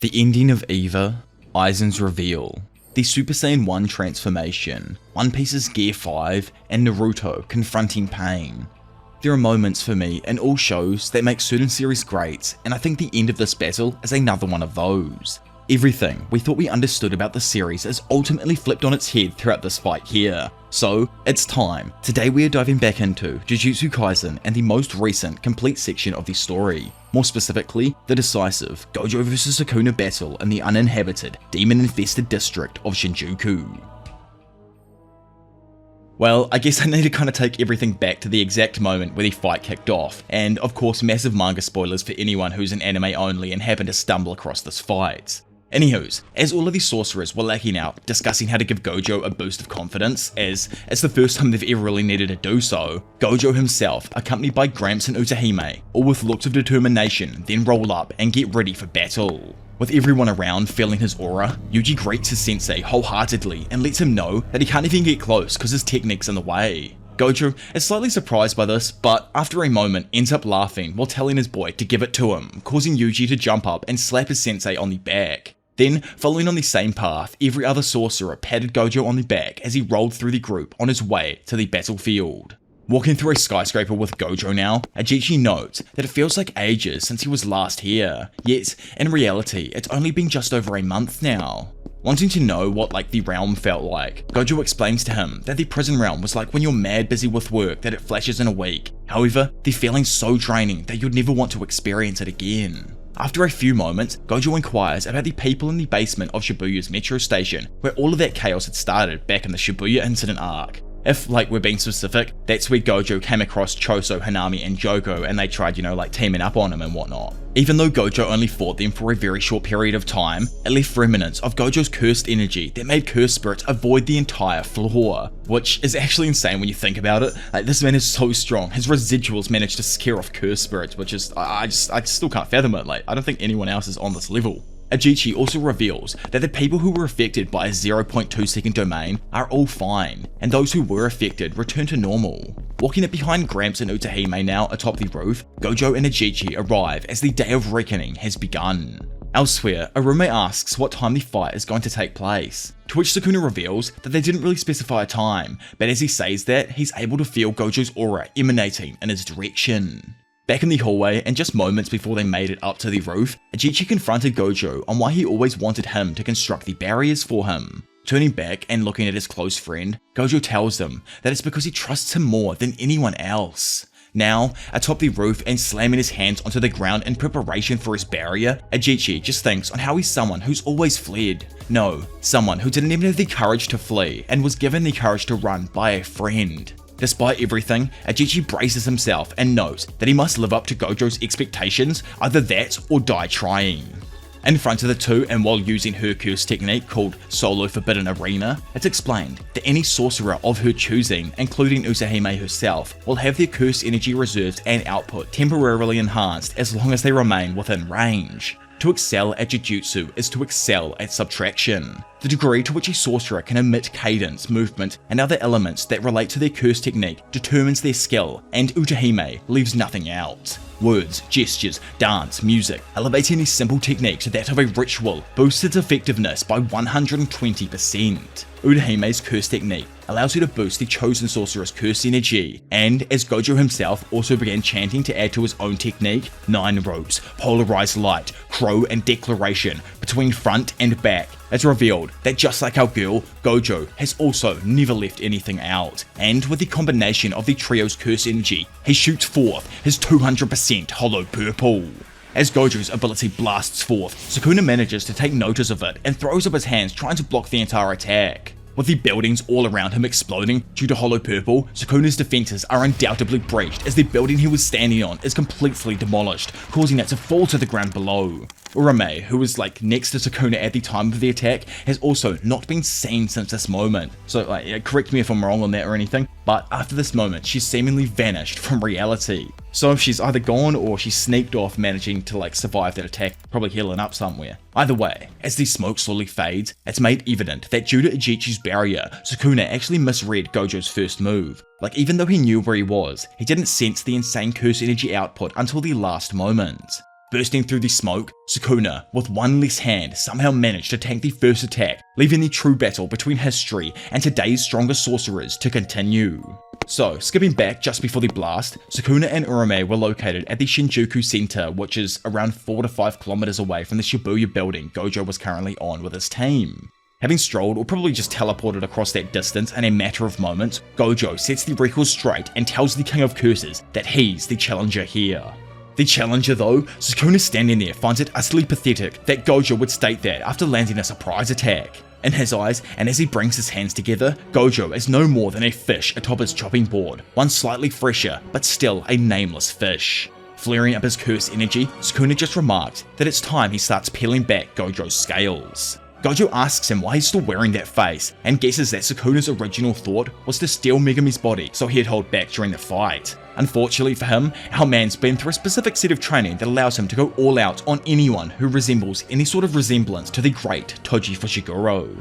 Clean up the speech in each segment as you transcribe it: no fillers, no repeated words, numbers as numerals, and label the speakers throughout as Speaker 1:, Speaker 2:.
Speaker 1: The ending of Eva, Aizen's reveal, the Super Saiyan 1 transformation, One Piece's Gear 5, and Naruto confronting pain. There are moments for me in all shows that make certain series great, and I think the end of this battle is another one of those. Everything we thought we understood about the series is ultimately flipped on its head throughout this fight here. So, it's time. Today we are diving back into Jujutsu Kaisen and the most recent complete section of the story. More specifically, the decisive Gojo vs Sukuna battle in the uninhabited, demon-infested district of Shinjuku. Well, I guess I need to kind of take everything back to the exact moment where the fight kicked off, and of course massive manga spoilers for anyone who's an anime only and happened to stumble across this fight. Anywho's, as all of these sorcerers were lacking out discussing how to give Gojo a boost of confidence, as it's the first time they've ever really needed to do so, Gojo himself, accompanied by Gramps and Utahime, all with looks of determination, then roll up and get ready for battle. With everyone around feeling his aura, Yuji greets his sensei wholeheartedly and lets him know that he can't even get close because his technique's in the way. Gojo is slightly surprised by this, but after a moment ends up laughing while telling his boy to give it to him, causing Yuji to jump up and slap his sensei on the back. Then, following on the same path, every other sorcerer patted Gojo on the back as he rolled through the group on his way to the battlefield. Walking through a skyscraper with Gojo now, Ajichi notes that it feels like ages since he was last here, yet in reality it's only been just over a month now. Wanting to know what the realm felt like, Gojo explains to him that the prison realm was like when you're mad busy with work that it flashes in a week. However, the feeling's so draining that you'd never want to experience it again. After a few moments, Gojo inquires about the people in the basement of Shibuya's metro station, where all of that chaos had started back in the Shibuya incident arc. If, we're being specific, that's where Gojo came across Choso, Hanami, and Joko, and they tried, teaming up on him and whatnot. Even though Gojo only fought them for a very short period of time, it left remnants of Gojo's cursed energy that made cursed spirits avoid the entire floor, which is actually insane when you think about it. This man is so strong, his residuals managed to scare off cursed spirits, which is, I still can't fathom it. I don't think anyone else is on this level. Ajichi also reveals that the people who were affected by a 0.2 second domain are all fine, and those who were affected return to normal. Walking up behind Gramps and Utahime now atop the roof, Gojo and Ajichi arrive as the Day of Reckoning has begun. Elsewhere, Arume asks what time the fight is going to take place, to which Sukuna reveals that they didn't really specify a time, but as he says that, he's able to feel Gojo's aura emanating in his direction. Back in the hallway, and just moments before they made it up to the roof, Ajichi confronted Gojo on why he always wanted him to construct the barriers for him. Turning back and looking at his close friend, Gojo tells them that it's because he trusts him more than anyone else. Now, atop the roof and slamming his hands onto the ground in preparation for his barrier, Ajichi just thinks on how he's someone who's always fled. No, someone who didn't even have the courage to flee and was given the courage to run by a friend. Despite everything, Ajichi braces himself and knows that he must live up to Gojo's expectations, either that or die trying. In front of the two, and while using her curse technique called Solo Forbidden Arena, it's explained that any sorcerer of her choosing, including Utahime herself, will have their curse energy reserves and output temporarily enhanced as long as they remain within range. To excel at Jujutsu is to excel at subtraction. The degree to which a sorcerer can emit cadence, movement, and other elements that relate to their curse technique determines their skill, and Utahime leaves nothing out. Words, gestures, dance, music, elevating a simple technique to that of a ritual boosts its effectiveness by 120%. Utahime's curse technique allows her to boost the chosen sorcerer's curse energy, and as Gojo himself also began chanting to add to his own technique, 9 ropes, polarized light, crow, and declaration between front and back, it's revealed that just like our girl, Gojo has also never left anything out, and with the combination of the trio's curse energy, he shoots forth his 200% hollow purple. As Gojo's ability blasts forth, Sukuna manages to take notice of it and throws up his hands trying to block the entire attack. With the buildings all around him exploding due to hollow purple, Sukuna's defenses are undoubtedly breached as the building he was standing on is completely demolished, causing it to fall to the ground below. Urame, who was next to Sukuna at the time of the attack, has also not been seen since this moment. So correct me if I'm wrong on that or anything, but after this moment she's seemingly vanished from reality. So she's either gone or she sneaked off, managing to survive that attack, probably healing up somewhere. Either way, as the smoke slowly fades, it's made evident that due to Ajichi's barrier, Sukuna actually misread Gojo's first move. Even though he knew where he was, he didn't sense the insane curse energy output until the last moment. Bursting through the smoke, Sukuna, with one less hand, somehow managed to tank the first attack, leaving the true battle between history and today's strongest sorcerers to continue. So, skipping back just before the blast, Sukuna and Ryomen were located at the Shinjuku Center, which is around 4 to 5 kilometers away from the Shibuya building Gojo was currently on with his team. Having strolled or probably just teleported across that distance in a matter of moments, Gojo sets the record straight and tells the King of Curses that he's the challenger here. The challenger though, Sukuna standing there finds it utterly pathetic that Gojo would state that after landing a surprise attack. In his eyes, and as he brings his hands together, Gojo is no more than a fish atop his chopping board, one slightly fresher, but still a nameless fish. Flaring up his curse energy, Sukuna just remarks that it's time he starts peeling back Gojo's scales. Gojo asks him why he's still wearing that face, and guesses that Sukuna's original thought was to steal Megami's body so he'd hold back during the fight. Unfortunately for him, our man's been through a specific set of training that allows him to go all out on anyone who resembles any sort of resemblance to the great Toji Fushiguro.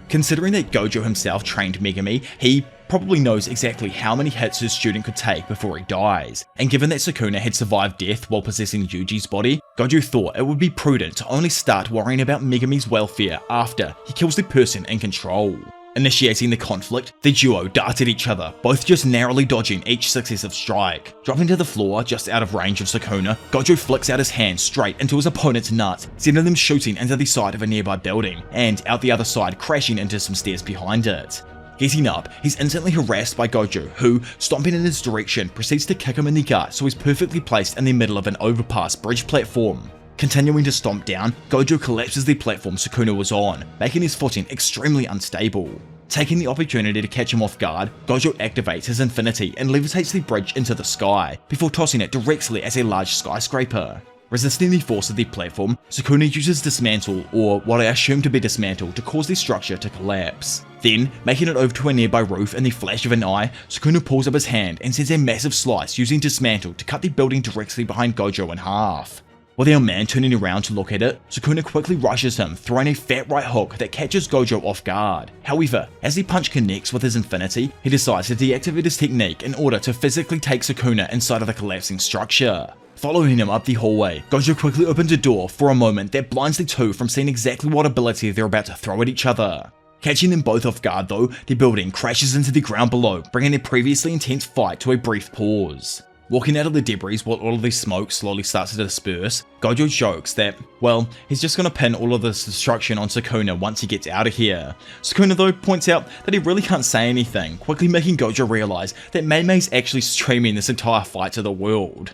Speaker 1: Considering that Gojo himself trained Megami, he probably knows exactly how many hits his student could take before he dies, and given that Sukuna had survived death while possessing Yuji's body, Gojo thought it would be prudent to only start worrying about Megami's welfare after he kills the person in control. Initiating the conflict, the duo dart at each other, both just narrowly dodging each successive strike. Dropping to the floor just out of range of Sukuna, Gojo flicks out his hand straight into his opponent's nuts, sending them shooting into the side of a nearby building, and out the other side crashing into some stairs behind it. Getting up, he's instantly harassed by Gojo, who, stomping in his direction, proceeds to kick him in the gut so he's perfectly placed in the middle of an overpass bridge platform. Continuing to stomp down, Gojo collapses the platform Sukuna was on, making his footing extremely unstable. Taking the opportunity to catch him off guard, Gojo activates his infinity and levitates the bridge into the sky, before tossing it directly at a large skyscraper. Resisting the force of the platform, Sukuna uses Dismantle, or what I assume to be Dismantle, to cause the structure to collapse. Then, making it over to a nearby roof in the flash of an eye, Sukuna pulls up his hand and sends a massive slice using Dismantle to cut the building directly behind Gojo in half. With our man turning around to look at it, Sukuna quickly rushes him, throwing a fat right hook that catches Gojo off guard. However, as the punch connects with his infinity, he decides to deactivate his technique in order to physically take Sukuna inside of the collapsing structure. Following him up the hallway, Gojo quickly opens a door for a moment that blinds the two from seeing exactly what ability they're about to throw at each other. Catching them both off guard though, the building crashes into the ground below, bringing their previously intense fight to a brief pause. Walking out of the debris while all of the smoke slowly starts to disperse, Gojo jokes that, well, he's just gonna pin all of this destruction on Sukuna once he gets out of here. Sukuna though points out that he really can't say anything, quickly making Gojo realize that Mei-Mei's actually streaming this entire fight to the world.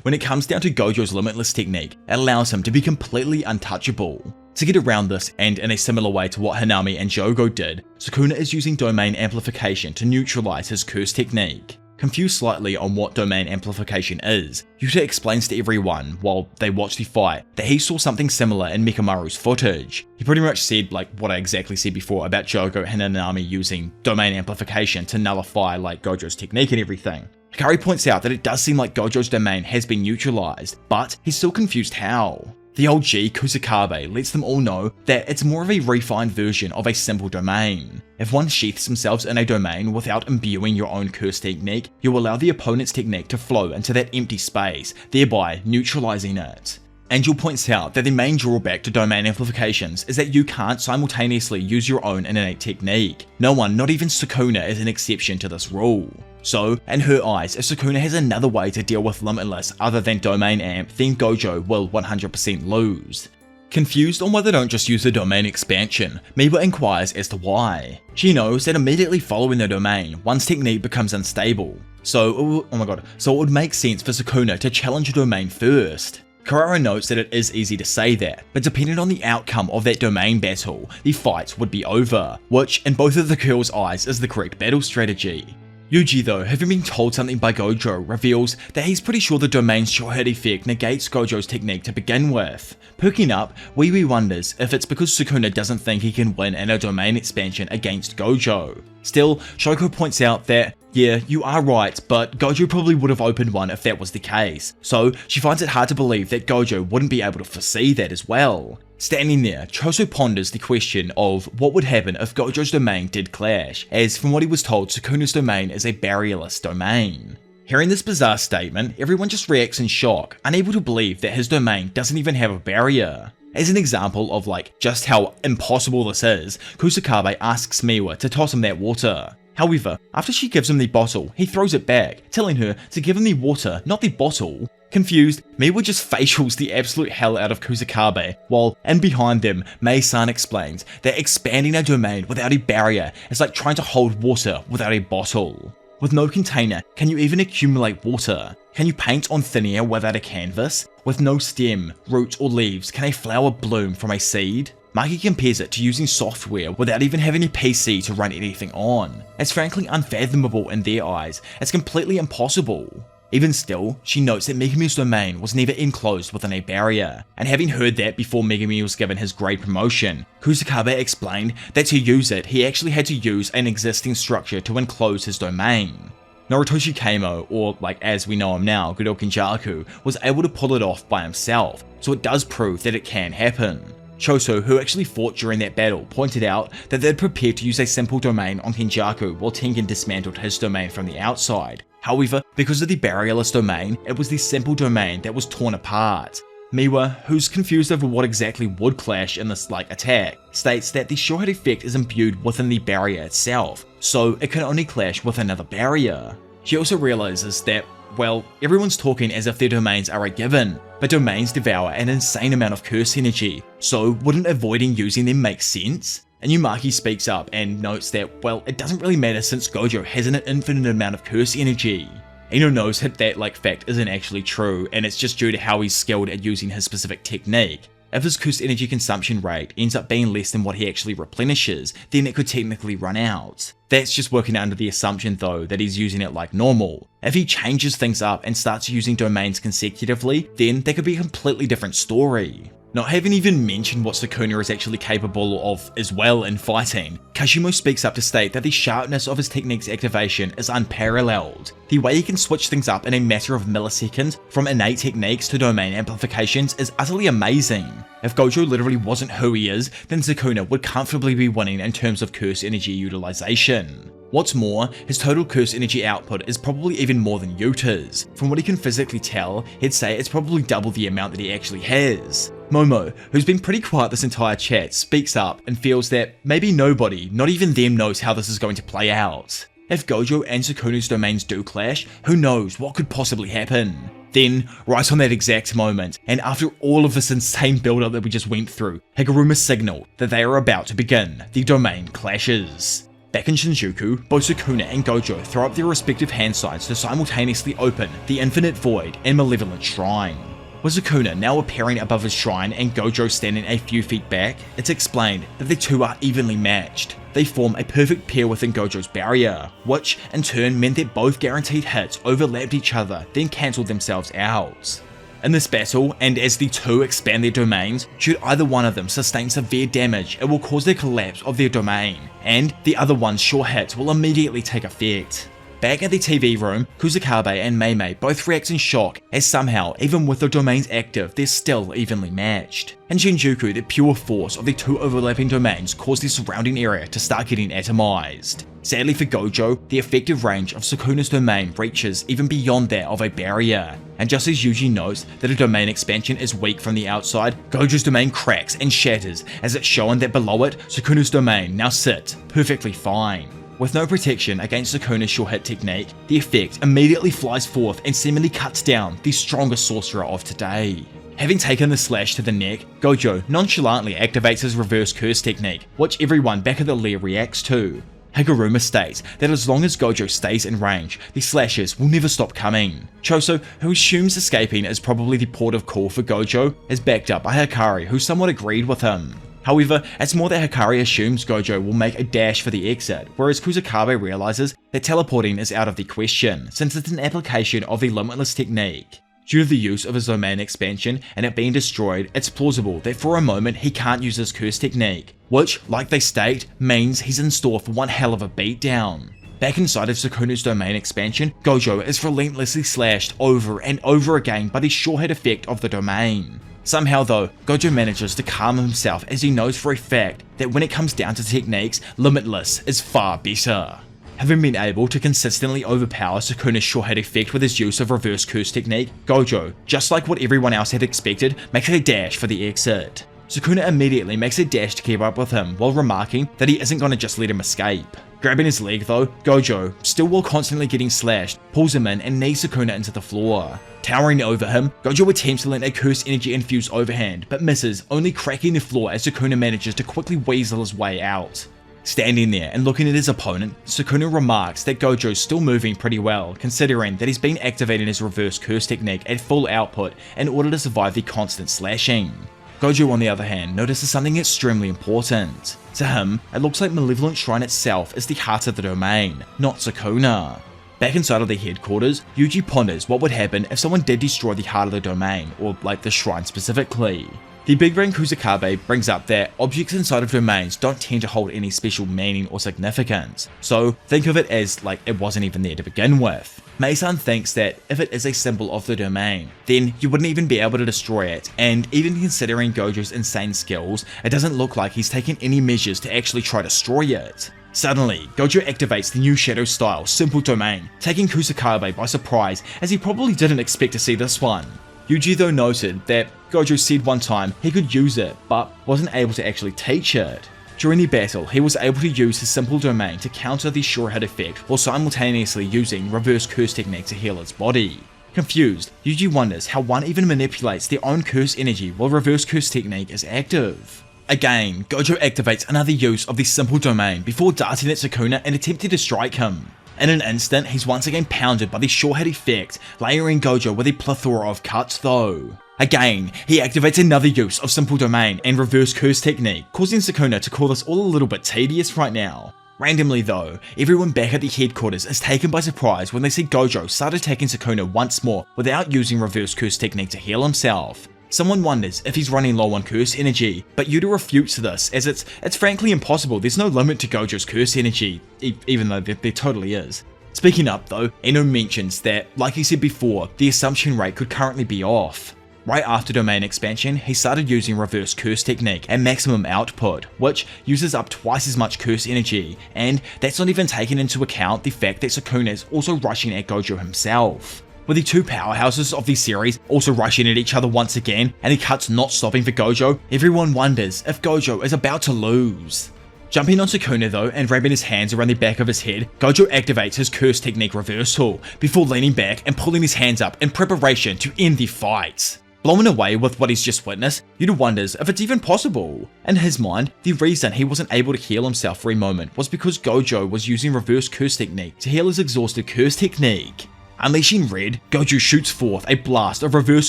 Speaker 1: When it comes down to Gojo's limitless technique, it allows him to be completely untouchable. To get around this, and in a similar way to what Hanami and Jogo did, Sukuna is using domain amplification to neutralize his curse technique. Confused slightly on what domain amplification is, Yuta explains to everyone while they watch the fight that he saw something similar in Mikamaru's footage. He pretty much said like what I exactly said before about Jogo and Hanami using domain amplification to nullify like Gojo's technique and everything. Hikari points out that it does seem like Gojo's domain has been neutralized, but he's still confused how. The old G, Kusakabe, lets them all know that it's more of a refined version of a simple domain. If one sheaths themselves in a domain without imbuing your own curse technique, you allow the opponent's technique to flow into that empty space, thereby neutralizing it. Angel points out that the main drawback to domain amplifications is that you can't simultaneously use your own innate technique. No one, not even Sukuna, is an exception to this rule. So, in her eyes, if Sukuna has another way to deal with Limitless other than domain amp, then Gojo will 100% lose. Confused on why they don't just use the domain expansion, Miba inquires as to why. She knows that immediately following the domain, one's technique becomes unstable. So it would make sense for Sukuna to challenge a domain first. Karara notes that it is easy to say that, but depending on the outcome of that domain battle, the fight would be over, which in both of the girls' eyes is the correct battle strategy. Yuji though, having been told something by Gojo, reveals that he's pretty sure the domain's short hit effect negates Gojo's technique to begin with. Perking up, Wee wonders if it's because Sukuna doesn't think he can win in a domain expansion against Gojo. Still, Shoko points out that, yeah, you are right, but Gojo probably would have opened one if that was the case, so she finds it hard to believe that Gojo wouldn't be able to foresee that as well. Standing there, Choso ponders the question of what would happen if Gojo's domain did clash, as from what he was told, Sukuna's domain is a barrierless domain. Hearing this bizarre statement, everyone just reacts in shock, unable to believe that his domain doesn't even have a barrier. As an example of just how impossible this is, Kusakabe asks Miwa to toss him that water. However, after she gives him the bottle, he throws it back, telling her to give him the water, not the bottle. Confused, Miwa just facials the absolute hell out of Kusakabe, while in behind them, Mei-san explains that expanding a domain without a barrier is like trying to hold water without a bottle. With no container, can you even accumulate water? Can you paint on thin air without a canvas? With no stem, roots or leaves, can a flower bloom from a seed? Maki compares it to using software without even having a PC to run anything on. It's frankly unfathomable in their eyes, it's completely impossible. Even still, she notes that Megami's domain was never enclosed within a barrier, and having heard that before Megami was given his grade promotion, Kusakabe explained that to use it, he actually had to use an existing structure to enclose his domain. Narutoshi Keimo, or as we know him now, Godoken Jaku, was able to pull it off by himself, so it does prove that it can happen. Choso, who actually fought during that battle, pointed out that they'd prepared to use a simple domain on Kenjaku while Tengen dismantled his domain from the outside. However, because of the barrierless domain, it was the simple domain that was torn apart. Miwa, who's confused over what exactly would clash in this attack, states that the short effect is imbued within the barrier itself, so it can only clash with another barrier. She also realizes that, well, everyone's talking as if their domains are a given, but domains devour an insane amount of curse energy, so wouldn't avoiding using them make sense? Inumaki speaks up and notes that, well, it doesn't really matter since Gojo has an infinite amount of curse energy. Ino knows that fact isn't actually true, and it's just due to how he's skilled at using his specific technique. If his curse energy consumption rate ends up being less than what he actually replenishes, then it could technically run out. That's just working under the assumption though that he's using it like normal. If he changes things up and starts using domains consecutively, then that could be a completely different story. Not having even mentioned what Sukuna is actually capable of as well in fighting, Kashimo speaks up to state that the sharpness of his technique's activation is unparalleled. The way he can switch things up in a matter of milliseconds from innate techniques to domain amplifications is utterly amazing. If Gojo literally wasn't who he is, then Sukuna would comfortably be winning in terms of curse energy utilization. What's more, his total curse energy output is probably even more than Yuta's. From what he can physically tell, he'd say it's probably double the amount that he actually has. Momo, who's been pretty quiet this entire chat, speaks up and feels that maybe nobody, not even them, knows how this is going to play out. If Gojo and Sukuna's domains do clash, who knows what could possibly happen? Then, right on that exact moment, and after all of this insane build-up that we just went through, Higuruma signaled that they are about to begin the domain clashes. Back in Shinjuku, both Sukuna and Gojo throw up their respective hand signs to simultaneously open the Infinite Void and Malevolent Shrine. With Sukuna now appearing above his shrine and Gojo standing a few feet back, it's explained that the two are evenly matched. They form a perfect pair within Gojo's barrier, which in turn meant that both guaranteed hits overlapped each other, then cancelled themselves out. In this battle, and as the two expand their domains, should either one of them sustain severe damage, it will cause the collapse of their domain, and the other one's sure hits will immediately take effect. Back at the TV room, Kusakabe and Mei both react in shock as somehow, even with their domains active, they're still evenly matched. In Shinjuku, the pure force of the two overlapping domains caused the surrounding area to start getting atomized. Sadly for Gojo, the effective range of Sukuna's domain reaches even beyond that of a barrier, and just as Yuji notes that a domain expansion is weak from the outside, Gojo's domain cracks and shatters as it's shown that below it, Sukuna's domain now sits perfectly fine. With no protection against Sukuna's sure hit technique, the effect immediately flies forth and seemingly cuts down the strongest sorcerer of today. Having taken the slash to the neck, Gojo nonchalantly activates his reverse curse technique, which everyone back at the lair reacts to. Higuruma states that as long as Gojo stays in range, the slashes will never stop coming. Choso, who assumes escaping is probably the port of call for Gojo, is backed up by Hikari, who somewhat agreed with him. However, it's more that Hikari assumes Gojo will make a dash for the exit, whereas Kusakabe realizes that teleporting is out of the question, since it's an application of the limitless technique. Due to the use of his domain expansion and it being destroyed, it's plausible that for a moment he can't use his curse technique, which, like they state, means he's in store for one hell of a beatdown. Back inside of Sukuna's domain expansion, Gojo is relentlessly slashed over and over again by the sure hit effect of the domain. Somehow though, Gojo manages to calm himself as he knows for a fact that when it comes down to techniques, Limitless is far better. Having been able to consistently overpower Sukuna's short-hit effect with his use of reverse curse technique, Gojo, just like what everyone else had expected, makes a dash for the exit. Sukuna immediately makes a dash to keep up with him while remarking that he isn't going to just let him escape. Grabbing his leg though, Gojo, still while constantly getting slashed, pulls him in and knees Sukuna into the floor. Towering over him, Gojo attempts to land a curse energy infused overhand, but misses, only cracking the floor as Sukuna manages to quickly weasel his way out. Standing there and looking at his opponent, Sukuna remarks that Gojo's still moving pretty well, considering that he's been activating his reverse curse technique at full output in order to survive the constant slashing. Gojo, on the other hand, notices something extremely important. To him, it looks like Malevolent Shrine itself is the heart of the domain, not Sukuna. Back inside of the headquarters, Yuji ponders what would happen if someone did destroy the heart of the domain, or like the shrine specifically. The Big Brain Kusakabe brings up that objects inside of domains don't tend to hold any special meaning or significance, so think of it as like it wasn't even there to begin with. Mei-san thinks that if it is a symbol of the domain, then you wouldn't even be able to destroy it, and even considering Gojo's insane skills, it doesn't look like he's taken any measures to actually try to destroy it. Suddenly, Gojo activates the new Shadow style Simple Domain, taking Kusakabe by surprise as he probably didn't expect to see this one. Yuji though noted that Gojo said one time he could use it, but wasn't able to actually teach it. During the battle, he was able to use his Simple Domain to counter the sure hit effect while simultaneously using reverse curse technique to heal its body. Confused, Yuji wonders how one even manipulates their own curse energy while reverse curse technique is active. Again, Gojo activates another use of the Simple Domain before darting at Sukuna and attempting to strike him. In an instant, he's once again pounded by the sure hit effect, layering Gojo with a plethora of cuts though. Again, he activates another use of Simple Domain and reverse curse technique, causing Sukuna to call this all a little bit tedious right now. Randomly though, everyone back at the headquarters is taken by surprise when they see Gojo start attacking Sukuna once more without using reverse curse technique to heal himself. Someone wonders if he's running low on curse energy, but Yuta refutes this as it's frankly impossible. There's no limit to Gojo's curse energy, even though there totally is. Speaking up though, Eno mentions that, like he said before, the assumption rate could currently be off. Right after domain expansion, he started using reverse curse technique at maximum output, which uses up twice as much curse energy, and that's not even taking into account the fact that Sukuna is also rushing at Gojo himself. With the two powerhouses of the series also rushing at each other once again, and the cuts not stopping for Gojo, everyone wonders if Gojo is about to lose. Jumping on Sukuna though and wrapping his hands around the back of his head, Gojo activates his curse technique reversal, before leaning back and pulling his hands up in preparation to end the fight. Blown away with what he's just witnessed, Yuta wonders if it's even possible. In his mind, the reason he wasn't able to heal himself for a moment was because Gojo was using reverse curse technique to heal his exhausted curse technique. Unleashing Red, Gojo shoots forth a blast of reverse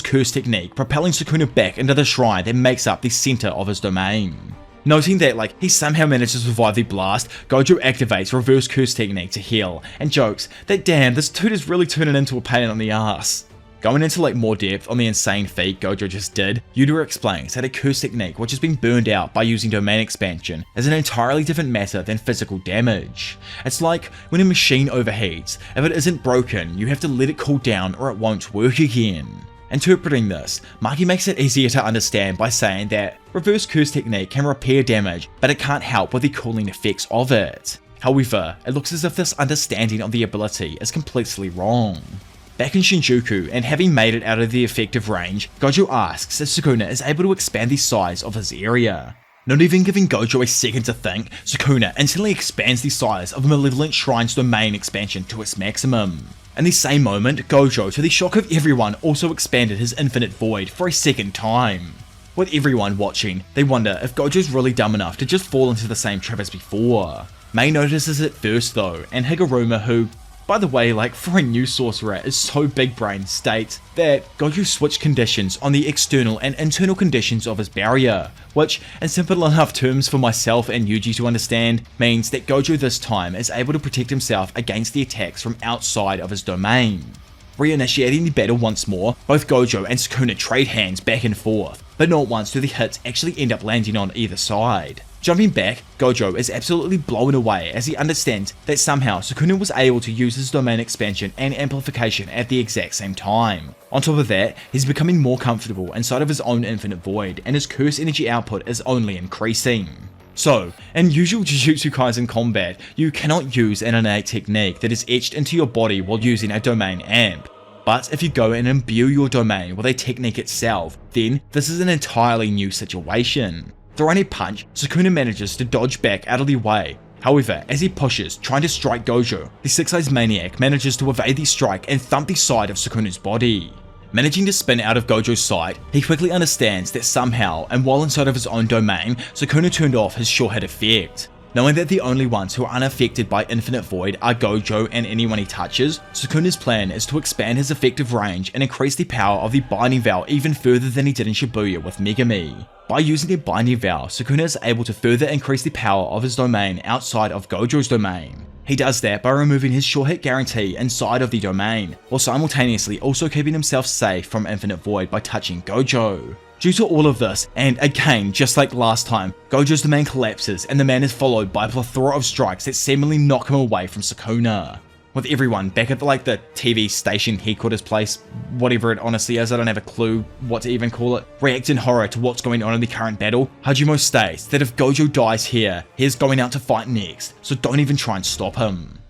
Speaker 1: curse technique, propelling Sukuna back into the shrine that makes up the center of his domain. Noting that he somehow managed to survive the blast, Gojo activates reverse curse technique to heal, and jokes that damn, this dude is really turning into a pain on the ass. Going into more depth on the insane feat Gojo just did, Yuta explains that a curse technique which has been burned out by using domain expansion is an entirely different matter than physical damage. It's like when a machine overheats, if it isn't broken, you have to let it cool down or it won't work again. Interpreting this, Maki makes it easier to understand by saying that reverse curse technique can repair damage, but it can't help with the cooling effects of it. However, it looks as if this understanding of the ability is completely wrong. Back in Shinjuku, and having made it out of the effective range, Gojo asks if Sukuna is able to expand the size of his area. Not even giving Gojo a second to think, Sukuna instantly expands the size of Malevolent Shrine's domain expansion to its maximum. In the same moment, Gojo, to the shock of everyone, also expanded his Infinite Void for a second time. With everyone watching, they wonder if Gojo's really dumb enough to just fall into the same trap as before. Mei notices it first though, and Higuruma, who, by the way, for a new sorcerer is so big brain, states that Gojo switched conditions on the external and internal conditions of his barrier, which, in simple enough terms for myself and Yuji to understand, means that Gojo this time is able to protect himself against the attacks from outside of his domain. Reinitiating the battle once more, both Gojo and Sukuna trade hands back and forth, but not once do the hits actually end up landing on either side. Jumping back, Gojo is absolutely blown away as he understands that somehow Sukuna was able to use his domain expansion and amplification at the exact same time. On top of that, he's becoming more comfortable inside of his own Infinite Void, and his curse energy output is only increasing. So, in usual Jujutsu Kaisen combat, you cannot use an innate technique that is etched into your body while using a domain amp. But if you go and imbue your domain with a technique itself, then this is an entirely new situation. Throwing a punch, Sukuna manages to dodge back out of the way. However, as he pushes, trying to strike Gojo, the Six-Eyes Maniac manages to evade the strike and thump the side of Sukuna's body. Managing to spin out of Gojo's sight, he quickly understands that somehow, and while inside of his own domain, Sukuna turned off his sure hit effect. Knowing that the only ones who are unaffected by Infinite Void are Gojo and anyone he touches, Sukuna's plan is to expand his effective range and increase the power of the Binding Vow even further than he did in Shibuya with Megami. By using a Binding Vow, Sukuna is able to further increase the power of his domain outside of Gojo's domain. He does that by removing his sure hit guarantee inside of the domain, while simultaneously also keeping himself safe from Infinite Void by touching Gojo. Due to all of this, and again just like last time, Gojo's domain collapses and the man is followed by a plethora of strikes that seemingly knock him away from Sukuna. With everyone back at the TV station headquarters place, whatever it honestly is, I don't have a clue what to even call it, react in horror to what's going on in the current battle, Hajime states that if Gojo dies here, he's going out to fight next, so don't even try and stop him.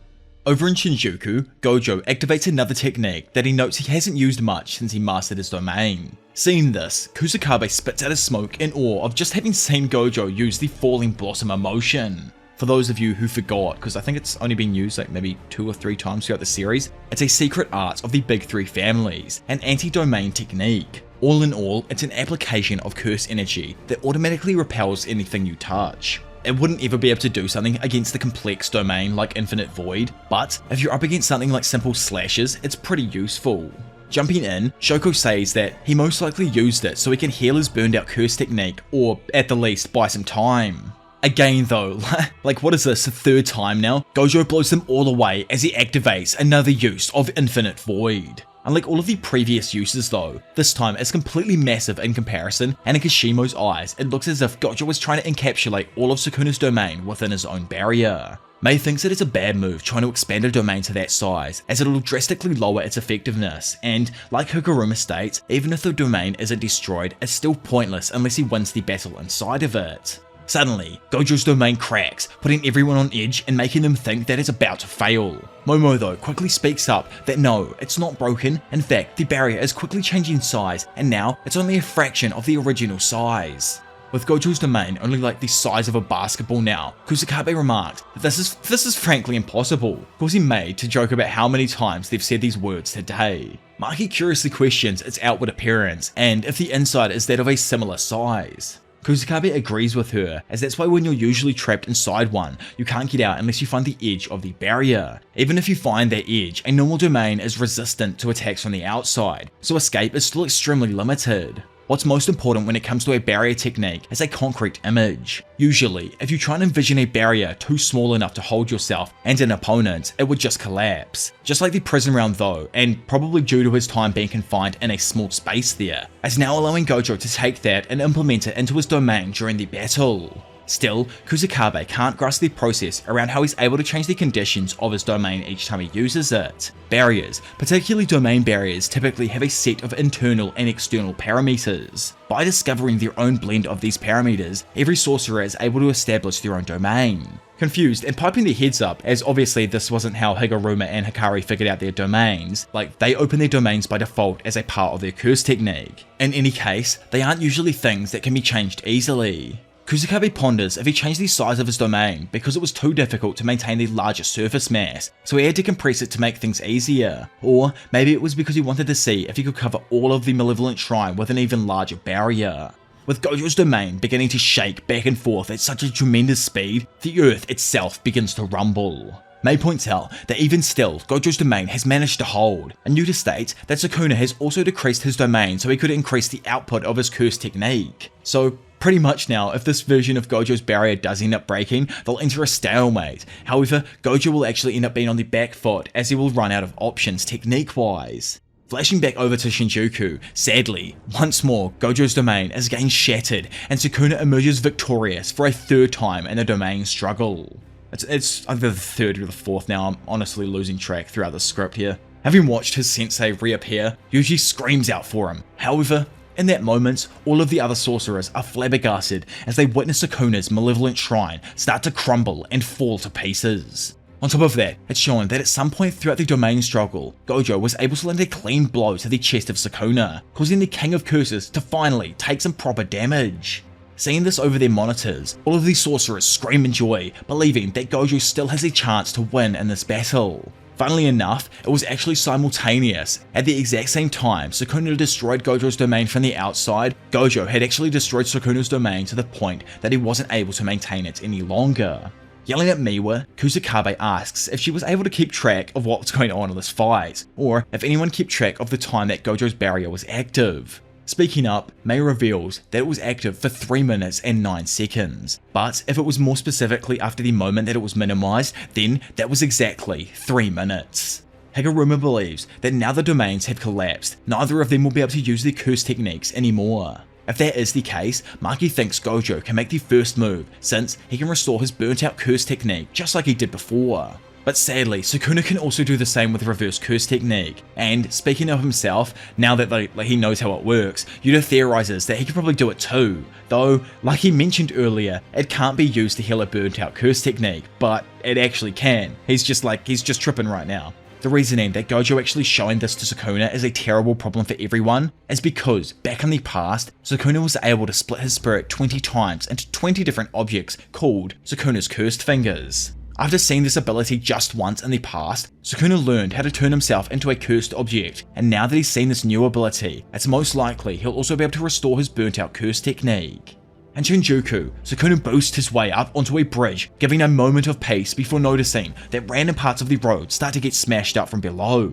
Speaker 1: Over in Shinjuku, Gojo activates another technique that he notes he hasn't used much since he mastered his domain. Seeing this, Kusakabe spits out his smoke in awe of just having seen Gojo use the Falling Blossom emotion. For those of you who forgot, because I think it's only been used like maybe 2 or 3 times throughout the series, it's a secret art of the big 3 families, an anti-domain technique. All in all, it's an application of curse energy that automatically repels anything you touch. It wouldn't ever be able to do something against the complex domain like Infinite Void, but if you're up against something like simple slashes, it's pretty useful. Jumping in, Shoko says that he most likely used it so he can heal his burned out curse technique, or at the least buy some time. Again though, like what is this, the 3rd time now? Gojo blows them all away as he activates another use of Infinite Void. Unlike all of the previous uses though, this time it's completely massive in comparison, and in Kishimo's eyes, it looks as if Gojo was trying to encapsulate all of Sukuna's domain within his own barrier. Mei thinks that it's a bad move trying to expand a domain to that size, as it'll drastically lower its effectiveness, and like Higuruma states, even if the domain isn't destroyed, it's still pointless unless he wins the battle inside of it. Suddenly, Gojo's domain cracks, putting everyone on edge and making them think that it's about to fail. Momo though quickly speaks up that no, it's not broken, in fact the barrier is quickly changing size and now it's only a fraction of the original size. With Gojo's domain only like the size of a basketball now, Kusakabe remarked that this is frankly impossible, causing Mei to joke about how many times they've said these words today. Maki curiously questions its outward appearance and if the inside is that of a similar size. Kusakabe agrees with her, as that's why when you're usually trapped inside one, you can't get out unless you find the edge of the barrier. Even if you find that edge, a normal domain is resistant to attacks from the outside, so escape is still extremely limited. What's most important when it comes to a barrier technique is a concrete image. Usually, if you try and envision a barrier too small enough to hold yourself and an opponent, it would just collapse. Just like the prison round though, and probably due to his time being confined in a small space there, is now allowing Gojo to take that and implement it into his domain during the battle. Still, Kusakabe can't grasp the process around how he's able to change the conditions of his domain each time he uses it. Barriers, particularly domain barriers, typically have a set of internal and external parameters. By discovering their own blend of these parameters, every sorcerer is able to establish their own domain. Confused and piping their heads up, as obviously this wasn't how Higuruma and Hikari figured out their domains, like they open their domains by default as a part of their curse technique. In any case, they aren't usually things that can be changed easily. Kusakabe ponders if he changed the size of his domain because it was too difficult to maintain the larger surface mass, so he had to compress it to make things easier. Or maybe it was because he wanted to see if he could cover all of the Malevolent Shrine with an even larger barrier. With Gojo's domain beginning to shake back and forth at such a tremendous speed, the earth itself begins to rumble. Mei points out that even still, Gojo's domain has managed to hold, and Yuta states that Sukuna has also decreased his domain so he could increase the output of his curse technique. So pretty much now, if this version of Gojo's barrier does end up breaking, they'll enter a stalemate. However, Gojo will actually end up being on the back foot as he will run out of options technique-wise. Flashing back over to Shinjuku, sadly, once more, Gojo's domain is again shattered, and Sukuna emerges victorious for a 3rd time in the domain struggle. It's either the 3rd or the 4th now, I'm honestly losing track throughout the script here. Having watched his sensei reappear, Yuji screams out for him. However, In that moment, all of the other sorcerers are flabbergasted as they witness Sukuna's malevolent shrine start to crumble and fall to pieces. On top of that, it's shown that at some point throughout the domain struggle, Gojo was able to land a clean blow to the chest of Sukuna, causing the King of Curses to finally take some proper damage. Seeing this over their monitors, all of the sorcerers scream in joy, believing that Gojo still has a chance to win in this battle. Funnily enough, it was actually simultaneous. At the exact same time Sukuna destroyed Gojo's domain from the outside, Gojo had actually destroyed Sukuna's domain to the point that he wasn't able to maintain it any longer. Yelling at Miwa, Kusakabe asks if she was able to keep track of what was going on in this fight, or if anyone kept track of the time that Gojo's barrier was active. Speaking up, Mei reveals that it was active for 3 minutes and 9 seconds, but if it was more specifically after the moment that it was minimized, then that was exactly 3 minutes. Higuruma believes that now the domains have collapsed, neither of them will be able to use their curse techniques anymore. If that is the case, Maki thinks Gojo can make the first move, since he can restore his burnt out curse technique just like he did before. But sadly, Sukuna can also do the same with reverse curse technique, and speaking of himself, now that he knows how it works, Yuta theorizes that he could probably do it too, though, like he mentioned earlier, it can't be used to heal a burnt out curse technique, but it actually can. He's just tripping right now. The reasoning that Gojo actually showing this to Sukuna is a terrible problem for everyone is because, back in the past, Sukuna was able to split his spirit 20 times into 20 different objects called Sukuna's cursed fingers. After seeing this ability just once in the past, Sukuna learned how to turn himself into a cursed object, and now that he's seen this new ability, it's most likely he'll also be able to restore his burnt out curse technique. In Shinjuku, Sukuna boosts his way up onto a bridge, giving a moment of peace before noticing that random parts of the road start to get smashed up from below.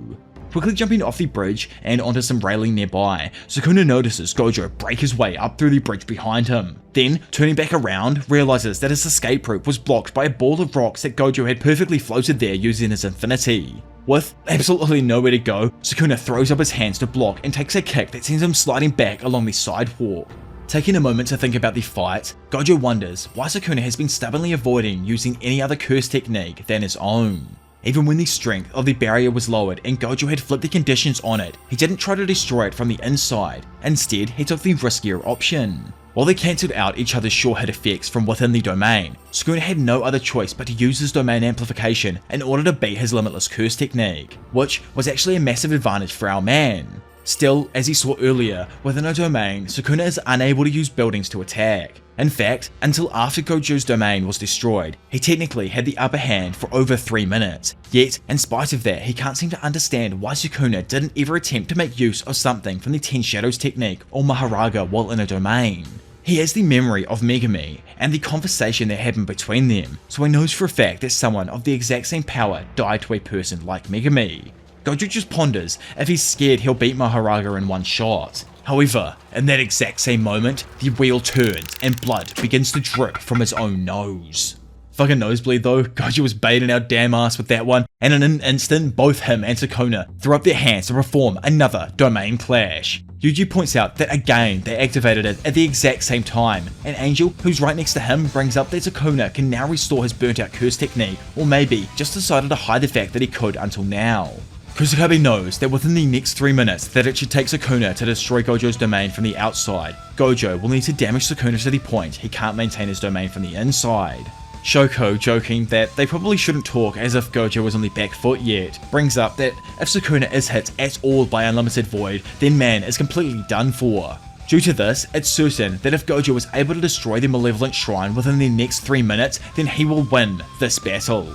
Speaker 1: Quickly jumping off the bridge and onto some railing nearby, Sukuna notices Gojo break his way up through the bridge behind him. Then, turning back around, realizes that his escape route was blocked by a ball of rocks that Gojo had perfectly floated there using his infinity. With absolutely nowhere to go, Sukuna throws up his hands to block and takes a kick that sends him sliding back along the sidewalk. Taking a moment to think about the fight, Gojo wonders why Sukuna has been stubbornly avoiding using any other curse technique than his own. Even when the strength of the barrier was lowered and Gojo had flipped the conditions on it, he didn't try to destroy it from the inside. Instead, he took the riskier option. While they cancelled out each other's sure hit effects from within the domain, Sukuna had no other choice but to use his domain amplification in order to beat his limitless curse technique, which was actually a massive advantage for our man. Still, as he saw earlier, within a domain, Sukuna is unable to use buildings to attack. In fact, until after Gojo's domain was destroyed, he technically had the upper hand for over 3 minutes, yet in spite of that he can't seem to understand why Sukuna didn't ever attempt to make use of something from the 10 Shadows technique or Maharaga while in a domain. He has the memory of Megami and the conversation that happened between them, so he knows for a fact that someone of the exact same power died to a person like Megami. Gojo just ponders if he's scared he'll beat Maharaga in one shot. However, in that exact same moment, the wheel turns and blood begins to drip from his own nose. Fucking nosebleed though, Gojo was baiting our damn ass with that one, and in an instant, both him and Sukuna threw up their hands to perform another domain clash. Yuji points out that again they activated it at the exact same time, and Angel, who's right next to him, brings up that Sukuna can now restore his burnt out curse technique, or maybe just decided to hide the fact that he could until now. Kusakabe knows that within the next 3 minutes that it should take Sukuna to destroy Gojo's domain from the outside. Gojo will need to damage Sukuna to the point he can't maintain his domain from the inside. Shoko, joking that they probably shouldn't talk as if Gojo was on the back foot yet, brings up that if Sukuna is hit at all by Unlimited Void, then man is completely done for. Due to this, it's certain that if Gojo is able to destroy the Malevolent Shrine within the next 3 minutes, then he will win this battle.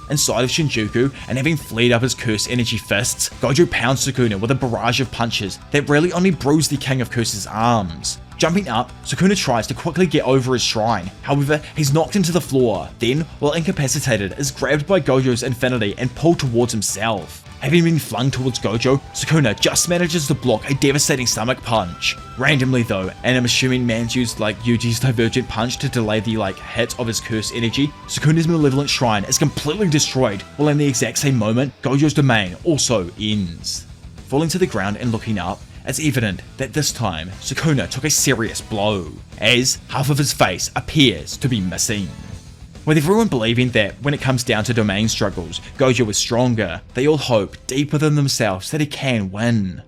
Speaker 1: Inside of Shinjuku, and having flared up his curse energy fists, Gojo pounds Sukuna with a barrage of punches that really only bruise the King of Curse's arms. Jumping up, Sukuna tries to quickly get over his shrine, however he's knocked into the floor, then, while incapacitated, is grabbed by Gojo's infinity and pulled towards himself. Having been flung towards Gojo, Sukuna just manages to block a devastating stomach punch. Randomly though, and I'm assuming man's used Yuji's divergent punch to delay the hit of his curse energy, Sukuna's Malevolent Shrine is completely destroyed, while in the exact same moment, Gojo's domain also ends. Falling to the ground and looking up, it's evident that this time, Sukuna took a serious blow, as half of his face appears to be missing. With everyone believing that when it comes down to domain struggles, Gojo is stronger, they all hope deep within themselves that he can win.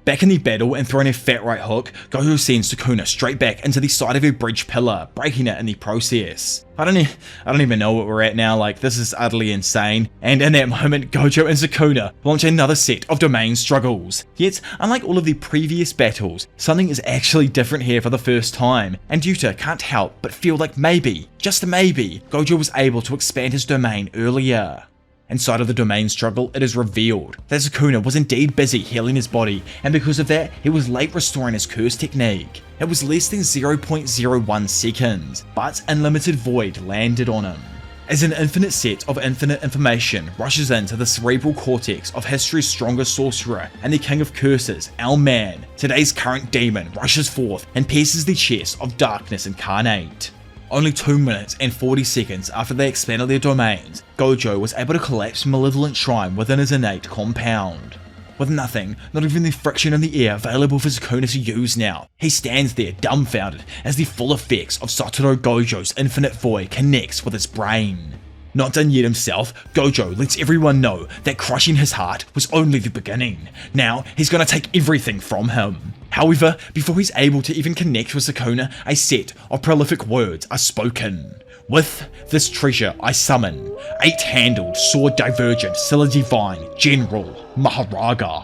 Speaker 1: Back in the battle and throwing a fat right hook, Gojo sends Sukuna straight back into the side of her bridge pillar, breaking it in the process. I don't even know what we're at now, like this is utterly insane, and in that moment Gojo and Sukuna launch another set of domain struggles. Yet, unlike all of the previous battles, something is actually different here for the first time, and Yuta can't help but feel like maybe, just maybe, Gojo was able to expand his domain earlier. Inside of the domain struggle, it is revealed that Sukuna was indeed busy healing his body, and because of that, he was late restoring his curse technique. It was less than 0.01 seconds, but Unlimited Void landed on him. As an infinite set of infinite information rushes into the cerebral cortex of history's strongest sorcerer and the king of curses, our man, today's current demon, rushes forth and pierces the chest of darkness incarnate. Only 2 minutes and 40 seconds after they expanded their domains, Gojo was able to collapse Malevolent Shrine within his innate compound. With nothing, not even the friction in the air available for Sukuna to use now, he stands there dumbfounded as the full effects of Satoru Gojo's Infinite Void connects with his brain. Not done yet himself, Gojo lets everyone know that crushing his heart was only the beginning. Now, he's gonna take everything from him. However, before he's able to even connect with Sukuna, a set of prolific words are spoken. With this treasure I summon, 8-handled, sword divergent, Scylla Divine, General, Maharaga.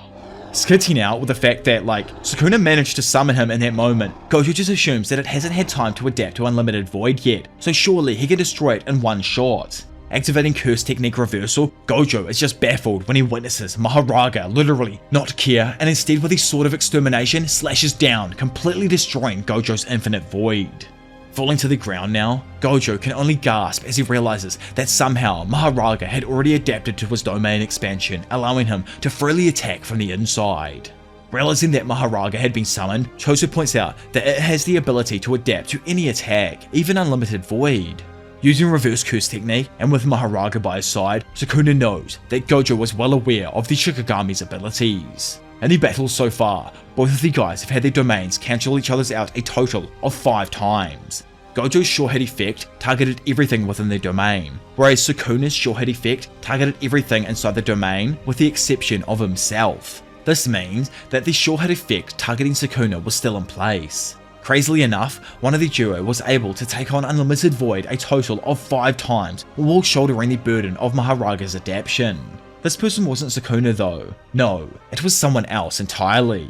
Speaker 1: Skitting out with the fact that, Sukuna managed to summon him in that moment, Gojo just assumes that it hasn't had time to adapt to Unlimited Void yet, so surely he can destroy it in one shot. Activating Curse Technique Reversal, Gojo is just baffled when he witnesses Maharaga literally not care, and instead with his Sword of Extermination slashes down, completely destroying Gojo's Infinite Void. Falling to the ground now, Gojo can only gasp as he realizes that somehow Maharaga had already adapted to his domain expansion, allowing him to freely attack from the inside. Realizing that Maharaga had been summoned, Choso points out that it has the ability to adapt to any attack, even Unlimited Void. Using Reverse Curse Technique, and with Maharaga by his side, Sukuna knows that Gojo was well aware of the Shikigami's abilities. In the battles so far, both of the guys have had their domains cancel each other's out a total of 5 times. Gojo's Sure Hit effect targeted everything within their domain, whereas Sukuna's Sure Hit effect targeted everything inside the domain with the exception of himself. This means that the Sure Hit effect targeting Sukuna was still in place. Crazily enough, one of the duo was able to take on Unlimited Void a total of 5 times while shouldering the burden of Maharaga's adaptation. This person wasn't Sukuna though. No, it was someone else entirely.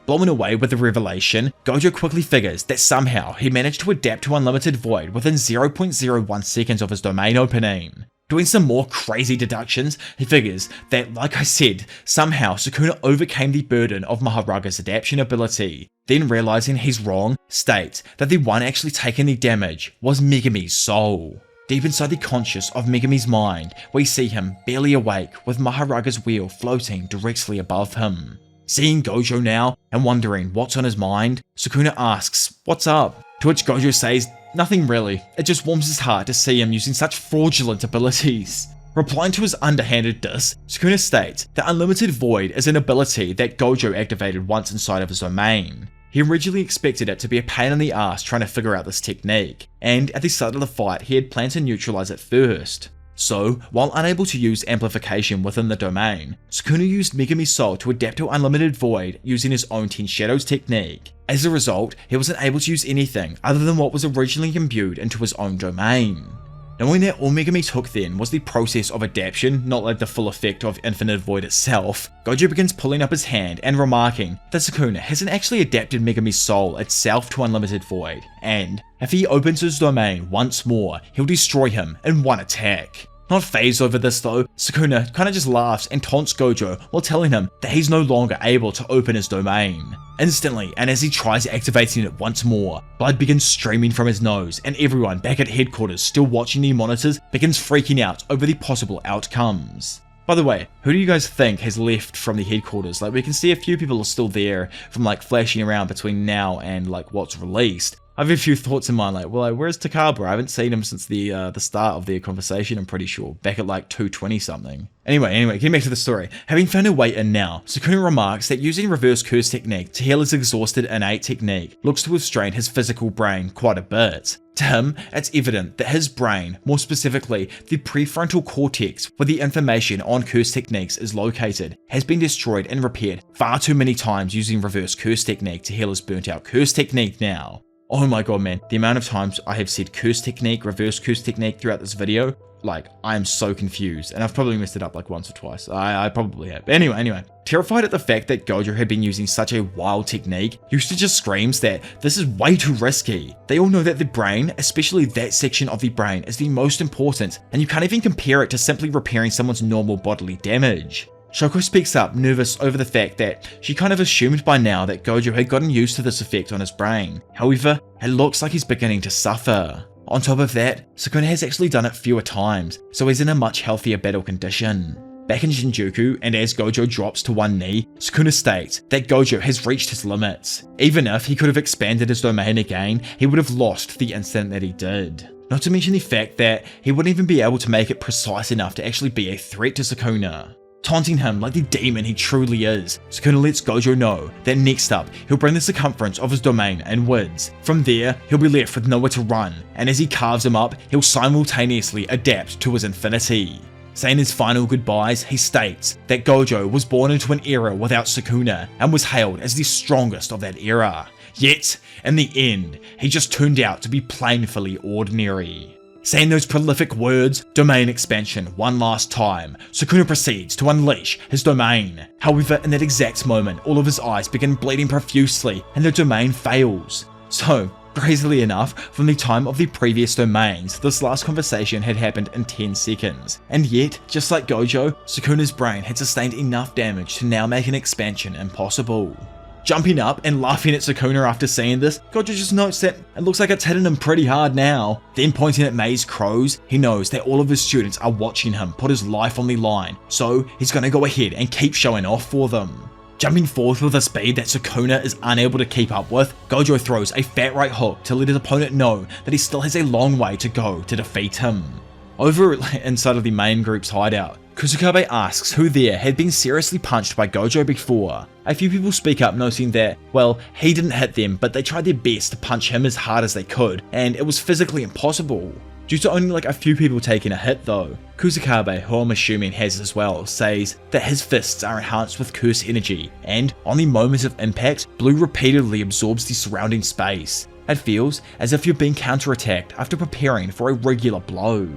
Speaker 1: Blown away with the revelation, Gojo quickly figures that somehow he managed to adapt to Unlimited Void within 0.01 seconds of his domain opening. Doing some more crazy deductions, he figures that, like I said, somehow Sukuna overcame the burden of Maharaga's adaptation ability. Then realizing he's wrong, states that the one actually taking the damage was Megami's soul. Deep inside the conscious of Megami's mind, we see him barely awake with Maharaga's wheel floating directly above him. Seeing Gojo now and wondering what's on his mind, Sukuna asks, "What's up?" To which Gojo says, "Nothing really, it just warms his heart to see him using such fraudulent abilities." Replying to his underhanded diss, Sukuna states that Unlimited Void is an ability that Gojo activated once inside of his domain. He originally expected it to be a pain in the ass trying to figure out this technique, and at the start of the fight he had planned to neutralize it first. So, while unable to use amplification within the domain, Sukuna used Megami's soul to adapt to Unlimited Void using his own 10 Shadows technique. As a result, he wasn't able to use anything other than what was originally imbued into his own domain. Knowing that all Megami took then was the process of adaptation, not like the full effect of Infinite Void itself, Gojo begins pulling up his hand and remarking that Sukuna hasn't actually adapted Megami's soul itself to Unlimited Void, and if he opens his domain once more, he'll destroy him in one attack. Not fazed over this though, Sukuna kinda just laughs and taunts Gojo while telling him that he's no longer able to open his domain. Instantly, and as he tries activating it once more, blood begins streaming from his nose, and everyone back at headquarters still watching the monitors begins freaking out over the possible outcomes. By the way, who do you guys think has left from the headquarters? We can see a few people are still there from flashing around between now and what's released. I have a few thoughts in mind, where's Takaba? I haven't seen him since the start of their conversation, I'm pretty sure, back at 220 something. Anyway, getting back to the story. Having found a way in now, Sukuna remarks that using Reverse Curse Technique to heal his exhausted innate technique looks to have strained his physical brain quite a bit. To him, it's evident that his brain, more specifically the prefrontal cortex where the information on curse techniques is located, has been destroyed and repaired far too many times using reverse curse technique to heal his burnt out curse technique now. Oh my god man, the amount of times I have said curse technique, reverse curse technique throughout this video, like, I am so confused, and I've probably messed it up like once or twice. I probably have. Anyway. Terrified at the fact that Gojo had been using such a wild technique, Yusuke just screams that this is way too risky. They all know that the brain, especially that section of the brain, is the most important, and you can't even compare it to simply repairing someone's normal bodily damage. Shoko speaks up, nervous over the fact that she kind of assumed by now that Gojo had gotten used to this effect on his brain. However, it looks like he's beginning to suffer. On top of that, Sukuna has actually done it fewer times, so he's in a much healthier battle condition. Back in Shinjuku, and as Gojo drops to one knee, Sukuna states that Gojo has reached his limits. Even if he could have expanded his domain again, he would have lost the instant that he did. Not to mention the fact that he wouldn't even be able to make it precise enough to actually be a threat to Sukuna. Taunting him like the demon he truly is, Sukuna lets Gojo know that next up, he'll bring the circumference of his domain inwards. From there, he'll be left with nowhere to run, and as he carves him up, he'll simultaneously adapt to his infinity. Saying his final goodbyes, he states that Gojo was born into an era without Sukuna, and was hailed as the strongest of that era. Yet, in the end, he just turned out to be plainly ordinary. Saying those prolific words, domain expansion, one last time, Sukuna proceeds to unleash his domain. However, in that exact moment, all of his eyes begin bleeding profusely and the domain fails. So, crazily enough, from the time of the previous domains, this last conversation had happened in 10 seconds. And yet, just like Gojo, Sukuna's brain had sustained enough damage to now make an expansion impossible. Jumping up and laughing at Sukuna after seeing this, Gojo just notes that it looks like it's hitting him pretty hard now. Then pointing at Mei's crows, he knows that all of his students are watching him put his life on the line, so he's gonna go ahead and keep showing off for them. Jumping forth with a speed that Sukuna is unable to keep up with, Gojo throws a fat right hook to let his opponent know that he still has a long way to go to defeat him. Over inside of the main group's hideout, Kusakabe asks who there had been seriously punched by Gojo before. A few people speak up noting that, well, he didn't hit them, but they tried their best to punch him as hard as they could, and it was physically impossible. Due to only like a few people taking a hit though, Kusakabe, who I'm assuming has as well, says that his fists are enhanced with curse energy, and on the moment of impact, blue repeatedly absorbs the surrounding space. It feels as if you're being counterattacked after preparing for a regular blow.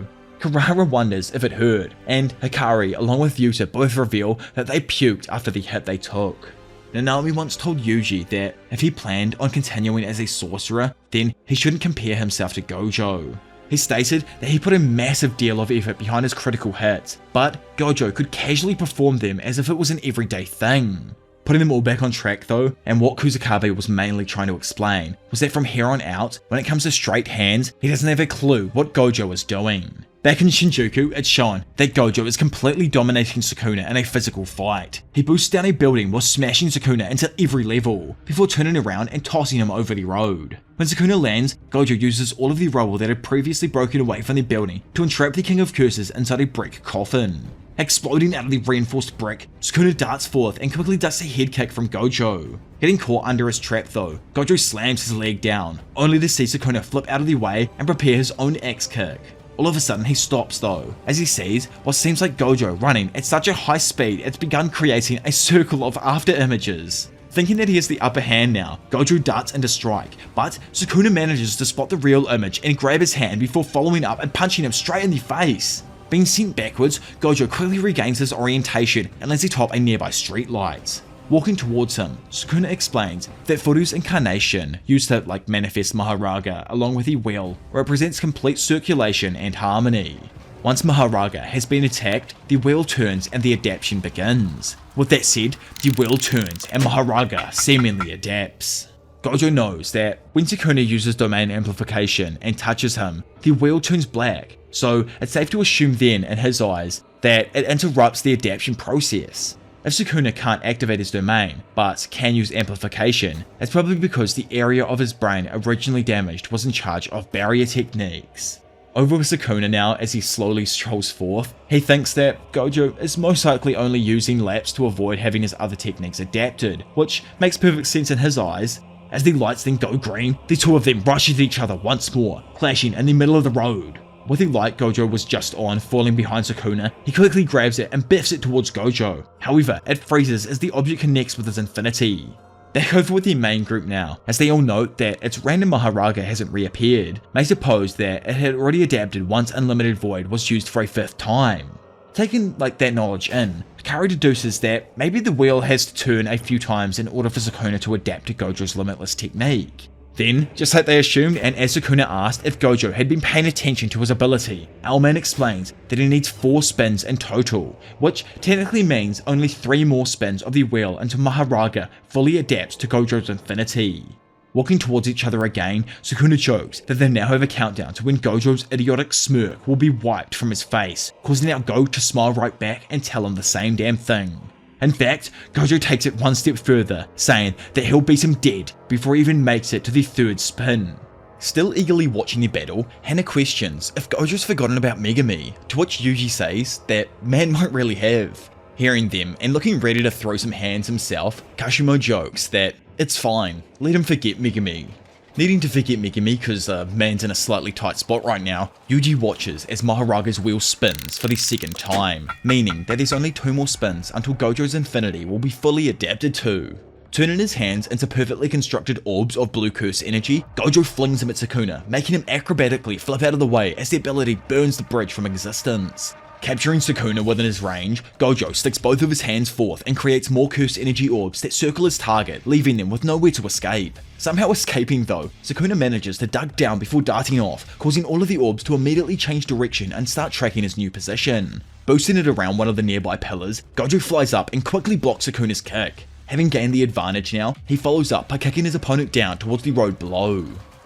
Speaker 1: Karara wonders if it hurt, and Hikari along with Yuta both reveal that they puked after the hit they took. Nanami once told Yuji that if he planned on continuing as a sorcerer, then he shouldn't compare himself to Gojo. He stated that he put a massive deal of effort behind his critical hits, but Gojo could casually perform them as if it was an everyday thing. Putting them all back on track though, and what Kusakabe was mainly trying to explain, was that from here on out, when it comes to straight hands, he doesn't have a clue what Gojo is doing. Back in Shinjuku, it's shown that Gojo is completely dominating Sukuna in a physical fight. He boosts down a building while smashing Sukuna into every level, before turning around and tossing him over the road. When Sukuna lands, Gojo uses all of the rubble that had previously broken away from the building to entrap the King of Curses inside a brick coffin. Exploding out of the reinforced brick, Sukuna darts forth and quickly ducks a head kick from Gojo. Getting caught under his trap though, Gojo slams his leg down, only to see Sukuna flip out of the way and prepare his own axe kick. All of a sudden he stops though, as he sees what seems like Gojo running at such a high speed it's begun creating a circle of after images. Thinking that he has the upper hand now, Gojo darts into strike, but Sukuna manages to spot the real image and grab his hand before following up and punching him straight in the face. Being sent backwards, Gojo quickly regains his orientation and lands atop a nearby streetlight. Walking towards him, Sukuna explains that Furu's incarnation, used to manifest Maharaga along with the wheel, represents complete circulation and harmony. Once Maharaga has been attacked, the wheel turns and the adaptation begins. With that said, the wheel turns and Maharaga seemingly adapts. Gojo knows that when Sukuna uses domain amplification and touches him, the wheel turns black, so it's safe to assume then, in his eyes, that it interrupts the adaptation process. If Sukuna can't activate his domain, but can use amplification, it's probably because the area of his brain originally damaged was in charge of barrier techniques. Over with Sukuna now as he slowly strolls forth, he thinks that Gojo is most likely only using laps to avoid having his other techniques adapted, which makes perfect sense in his eyes. As the lights then go green, the two of them rush at each other once more, clashing in the middle of the road. With the light Gojo was just on falling behind Sukuna, he quickly grabs it and biffs it towards Gojo. However, it freezes as the object connects with his infinity. Back over with the main group now, as they all note that its random Maharaga hasn't reappeared. May suppose that it had already adapted once Unlimited Void was used for a 5th time. Taking that knowledge in, Kari deduces that maybe the wheel has to turn a few times in order for Sukuna to adapt to Gojo's limitless technique. Then, just like they assumed, and as Sukuna asked if Gojo had been paying attention to his ability, Owlman explains that he needs 4 spins in total, which technically means only 3 more spins of the wheel until Maharaga fully adapts to Gojo's infinity. Walking towards each other again, Sukuna jokes that they now have a countdown to when Gojo's idiotic smirk will be wiped from his face, causing our Go to smile right back and tell him the same damn thing. In fact, Gojo takes it one step further, saying that he'll beat him dead before he even makes it to the 3rd spin. Still eagerly watching the battle, Hana questions if Gojo's forgotten about Megumi, to which Yuji says that man might really have. Hearing them and looking ready to throw some hands himself, Kashimo jokes that it's fine, let him forget Megumi. Needing to forget Megumi because man's in a slightly tight spot right now, Yuji watches as Maharaga's wheel spins for the 2nd time, meaning that there's only 2 more spins until Gojo's infinity will be fully adapted to. Turning his hands into perfectly constructed orbs of blue curse energy, Gojo flings them at Sukuna, making him acrobatically flip out of the way as the ability burns the bridge from existence. Capturing Sukuna within his range, Gojo sticks both of his hands forth and creates more cursed energy orbs that circle his target, leaving them with nowhere to escape. Somehow escaping though, Sukuna manages to duck down before darting off, causing all of the orbs to immediately change direction and start tracking his new position. Boosting it around one of the nearby pillars, Gojo flies up and quickly blocks Sukuna's kick. Having gained the advantage now, he follows up by kicking his opponent down towards the road below.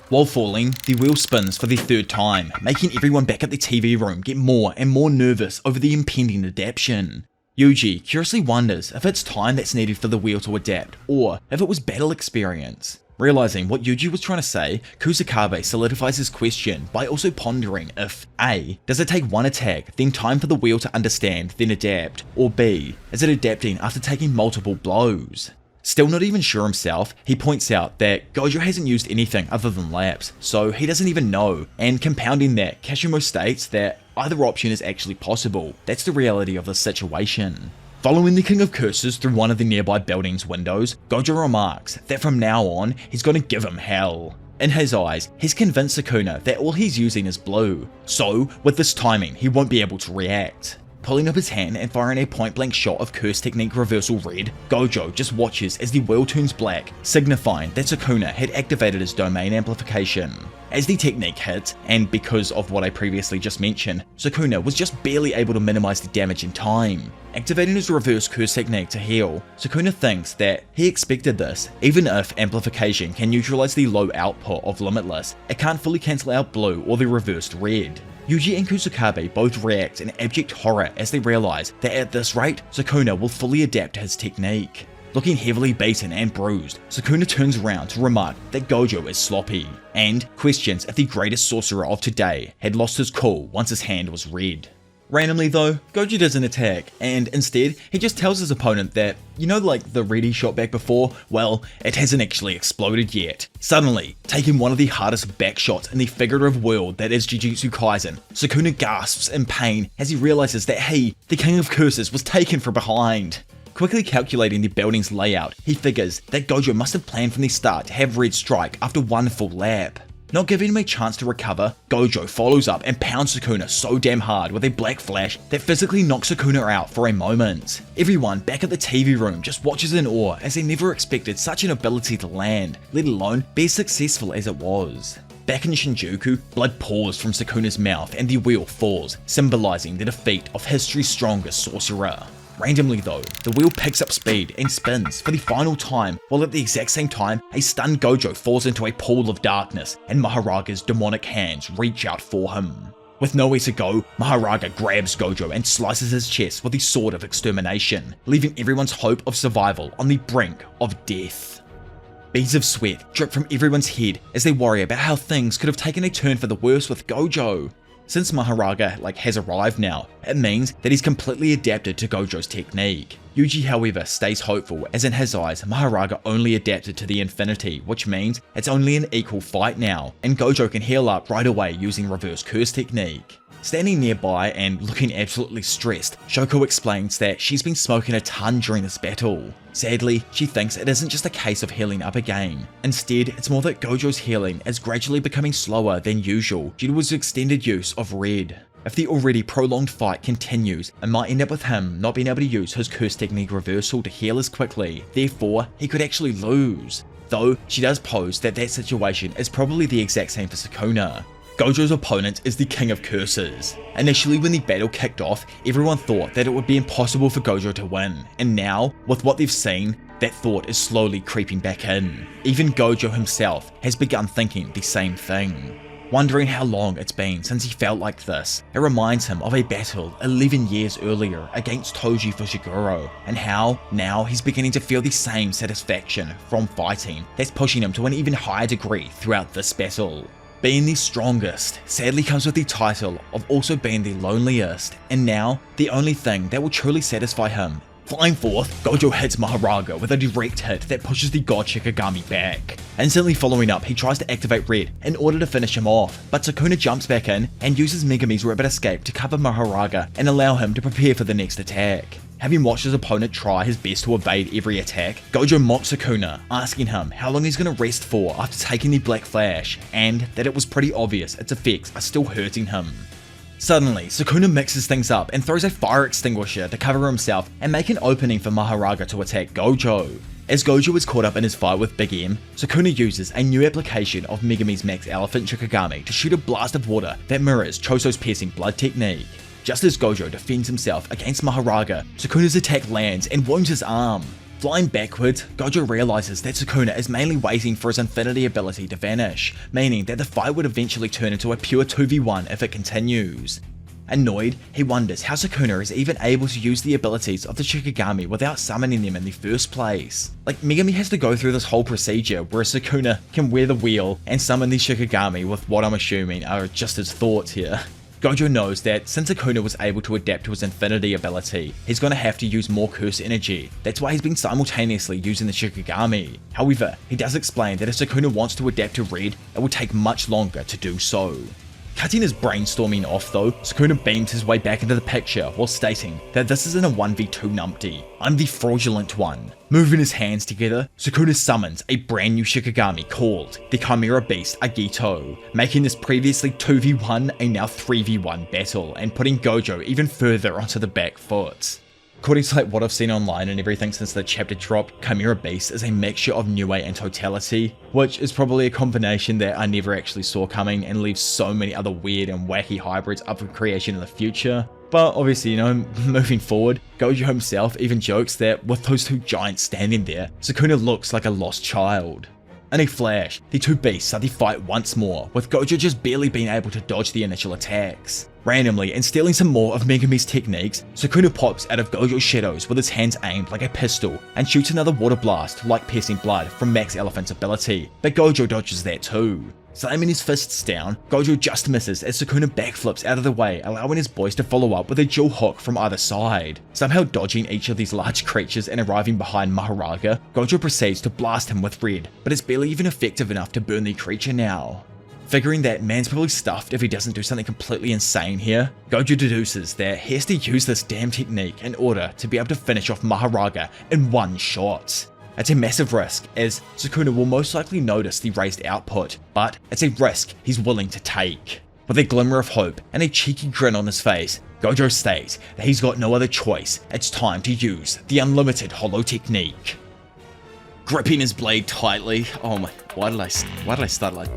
Speaker 1: While falling, the wheel spins for the 3rd time, making everyone back at the TV room get more and more nervous over the impending adaptation. Yuji curiously wonders if it's time that's needed for the wheel to adapt, or if it was battle experience. Realizing what Yuji was trying to say, Kusakabe solidifies his question by also pondering if A. Does it take one attack, then time for the wheel to understand, then adapt, or B. Is it adapting after taking multiple blows? Still not even sure himself, he points out that Gojo hasn't used anything other than laps, so he doesn't even know, and compounding that, Kashimo states that either option is actually possible. That's the reality of the situation. Following the King of Curses through one of the nearby building's windows, Gojo remarks that from now on, he's gonna give him hell. In his eyes, he's convinced Sukuna that all he's using is blue, so with this timing, he won't be able to react. Pulling up his hand and firing a point-blank shot of Curse Technique Reversal Red, Gojo just watches as the wheel turns black, signifying that Sukuna had activated his domain amplification. As the technique hit, and because of what I previously just mentioned, Sukuna was just barely able to minimize the damage in time. Activating his reverse curse technique to heal, Sukuna thinks that he expected this. Even if amplification can neutralize the low output of Limitless, it can't fully cancel out blue or the reversed red. Yuji and Kusakabe both react in abject horror as they realize that at this rate, Sukuna will fully adapt to his technique. Looking heavily beaten and bruised, Sukuna turns around to remark that Gojo is sloppy, and questions if the greatest sorcerer of today had lost his cool once his hand was red. Randomly though, Gojo doesn't attack, and instead, he just tells his opponent that, you know, like the red he shot back before, well, it hasn't actually exploded yet. Suddenly, taking one of the hardest back shots in the figurative world that is Jujutsu Kaisen, Sukuna gasps in pain as he realizes that he, the King of Curses, was taken from behind. Quickly calculating the building's layout, he figures that Gojo must have planned from the start to have red strike after one full lap. Not giving him a chance to recover, Gojo follows up and pounds Sukuna so damn hard with a black flash that physically knocks Sukuna out for a moment. Everyone back at the TV room just watches in awe as they never expected such an ability to land, let alone be as successful as it was. Back in Shinjuku, blood pours from Sukuna's mouth and the wheel falls, symbolizing the defeat of history's strongest sorcerer. Randomly though, the wheel picks up speed and spins for the final time, while at the exact same time, a stunned Gojo falls into a pool of darkness and Maharaga's demonic hands reach out for him. With nowhere to go, Maharaga grabs Gojo and slices his chest with the sword of extermination, leaving everyone's hope of survival on the brink of death. Beads of sweat drip from everyone's head as they worry about how things could have taken a turn for the worse with Gojo. Since Maharaga has arrived now, it means that he's completely adapted to Gojo's technique. Yuji however stays hopeful, as in his eyes Maharaga only adapted to the infinity, which means it's only an equal fight now, and Gojo can heal up right away using reverse curse technique. Standing nearby and looking absolutely stressed, Shoko explains that she's been smoking a ton during this battle. Sadly, she thinks it isn't just a case of healing up again. Instead, it's more that Gojo's healing is gradually becoming slower than usual due to his extended use of red. If the already prolonged fight continues, it might end up with him not being able to use his curse technique reversal to heal as quickly, therefore he could actually lose. Though, she does pose that situation is probably the exact same for Sukuna. Gojo's opponent is the king of curses. Initially when the battle kicked off, everyone thought that it would be impossible for Gojo to win, and now, with what they've seen, that thought is slowly creeping back in. Even Gojo himself has begun thinking the same thing. Wondering how long it's been since he felt like this, it reminds him of a battle 11 years earlier against Toji Fushiguro, and how now he's beginning to feel the same satisfaction from fighting that's pushing him to an even higher degree throughout this battle. Being the strongest sadly comes with the title of also being the loneliest, and now the only thing that will truly satisfy him. Flying forth, Gojo hits Maharaga with a direct hit that pushes the God Shikigami back. Instantly following up, he tries to activate Red in order to finish him off, but Sukuna jumps back in and uses Megami's Rapid Escape to cover Maharaga and allow him to prepare for the next attack. Having watched his opponent try his best to evade every attack, Gojo mocks Sukuna, asking him how long he's going to rest for after taking the Black Flash, and that it was pretty obvious its effects are still hurting him. Suddenly, Sukuna mixes things up and throws a fire extinguisher to cover himself and make an opening for Maharaga to attack Gojo. As Gojo is caught up in his fight with Big M, Sukuna uses a new application of Megami's Max Elephant Shikigami to shoot a blast of water that mirrors Choso's piercing blood technique. Just as Gojo defends himself against Maharaga, Sukuna's attack lands and wounds his arm. Flying backwards, Gojo realizes that Sukuna is mainly waiting for his infinity ability to vanish, meaning that the fight would eventually turn into a pure 2v1 if it continues. Annoyed, he wonders how Sukuna is even able to use the abilities of the Shikigami without summoning them in the first place. Megami has to go through this whole procedure where Sukuna can wear the wheel and summon the Shikigami with what I'm assuming are just his thoughts here. Gojo knows that since Sukuna was able to adapt to his infinity ability, he's going to have to use more curse energy. That's why he's been simultaneously using the Shikigami. However, he does explain that if Sukuna wants to adapt to Red, it will take much longer to do so. Cutting his brainstorming off though, Sukuna beams his way back into the picture while stating that this isn't a 1v2 numpty, I'm the fraudulent one. Moving his hands together, Sukuna summons a brand new Shikigami called the Chimera Beast Agito, making this previously 2v1 a now 3v1 battle and putting Gojo even further onto the back foot. According to what I've seen online and everything since the chapter dropped, Chimera Beast is a mixture of Niue and Totality, which is probably a combination that I never actually saw coming and leaves so many other weird and wacky hybrids up for creation in the future. But obviously, moving forward, Gojo himself even jokes that with those two giants standing there, Sukuna looks like a lost child. In a flash, the two beasts start the fight once more, with Gojo just barely being able to dodge the initial attacks. Randomly, and stealing some more of Megami's techniques, Sukuna pops out of Gojo's shadows with his hands aimed like a pistol and shoots another water blast like piercing blood from Max Elephant's ability, but Gojo dodges that too. Slamming his fists down, Gojo just misses as Sukuna backflips out of the way, allowing his boys to follow up with a dual hook from either side. Somehow dodging each of these large creatures and arriving behind Maharaga, Gojo proceeds to blast him with red, but it's barely even effective enough to burn the creature now. Figuring that man's probably stuffed if he doesn't do something completely insane here, Gojo deduces that he has to use this damn technique in order to be able to finish off Maharaga in one shot. It's a massive risk, as Sukuna will most likely notice the raised output, but it's a risk he's willing to take. With a glimmer of hope and a cheeky grin on his face, Gojo states that he's got no other choice, it's time to use the unlimited holo technique. Gripping his blade tightly, oh my, why did I start like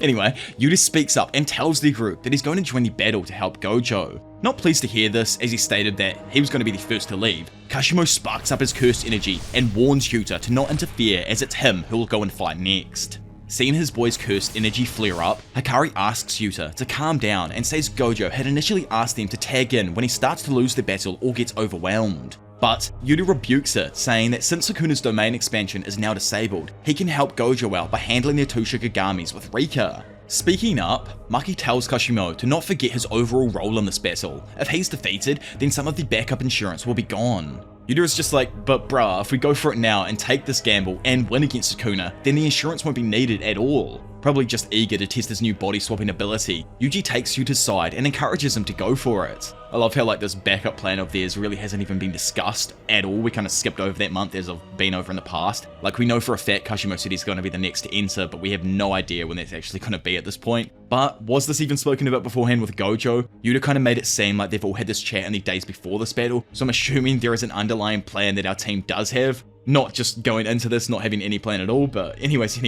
Speaker 1: Anyway, Yuta speaks up and tells the group that he's going to join the battle to help Gojo. Not pleased to hear this, as he stated that he was going to be the first to leave, Kashimo sparks up his cursed energy and warns Yuta to not interfere, as it's him who will go and fight next. Seeing his boy's cursed energy flare up, Hikari asks Yuta to calm down and says Gojo had initially asked him to tag in when he starts to lose the battle or gets overwhelmed. But Yuta rebukes it, saying that since Sukuna's domain expansion is now disabled, he can help Gojo out by handling their two Shikigamis with Rika. Speaking up, Maki tells Kashimo to not forget his overall role in this battle. If he's defeated, then some of the backup insurance will be gone. Yuta is just like, but bruh, if we go for it now and take this gamble and win against Sukuna, then the insurance won't be needed at all. Probably just eager to test his new body swapping ability, Yuji takes Yuta's side and encourages him to go for it. I love how this backup plan of theirs really hasn't even been discussed at all. We kind of skipped over that month as I've been over in the past. We know for a fact Kashimo said he's going to be the next to enter, but we have no idea when that's actually going to be at this point. But was this even spoken about beforehand with Gojo? Yuta kind of made it seem like they've all had this chat in the days before this battle, so I'm assuming there is an underlying plan that our team does have. Not just going into this not having any plan at all, but anyways,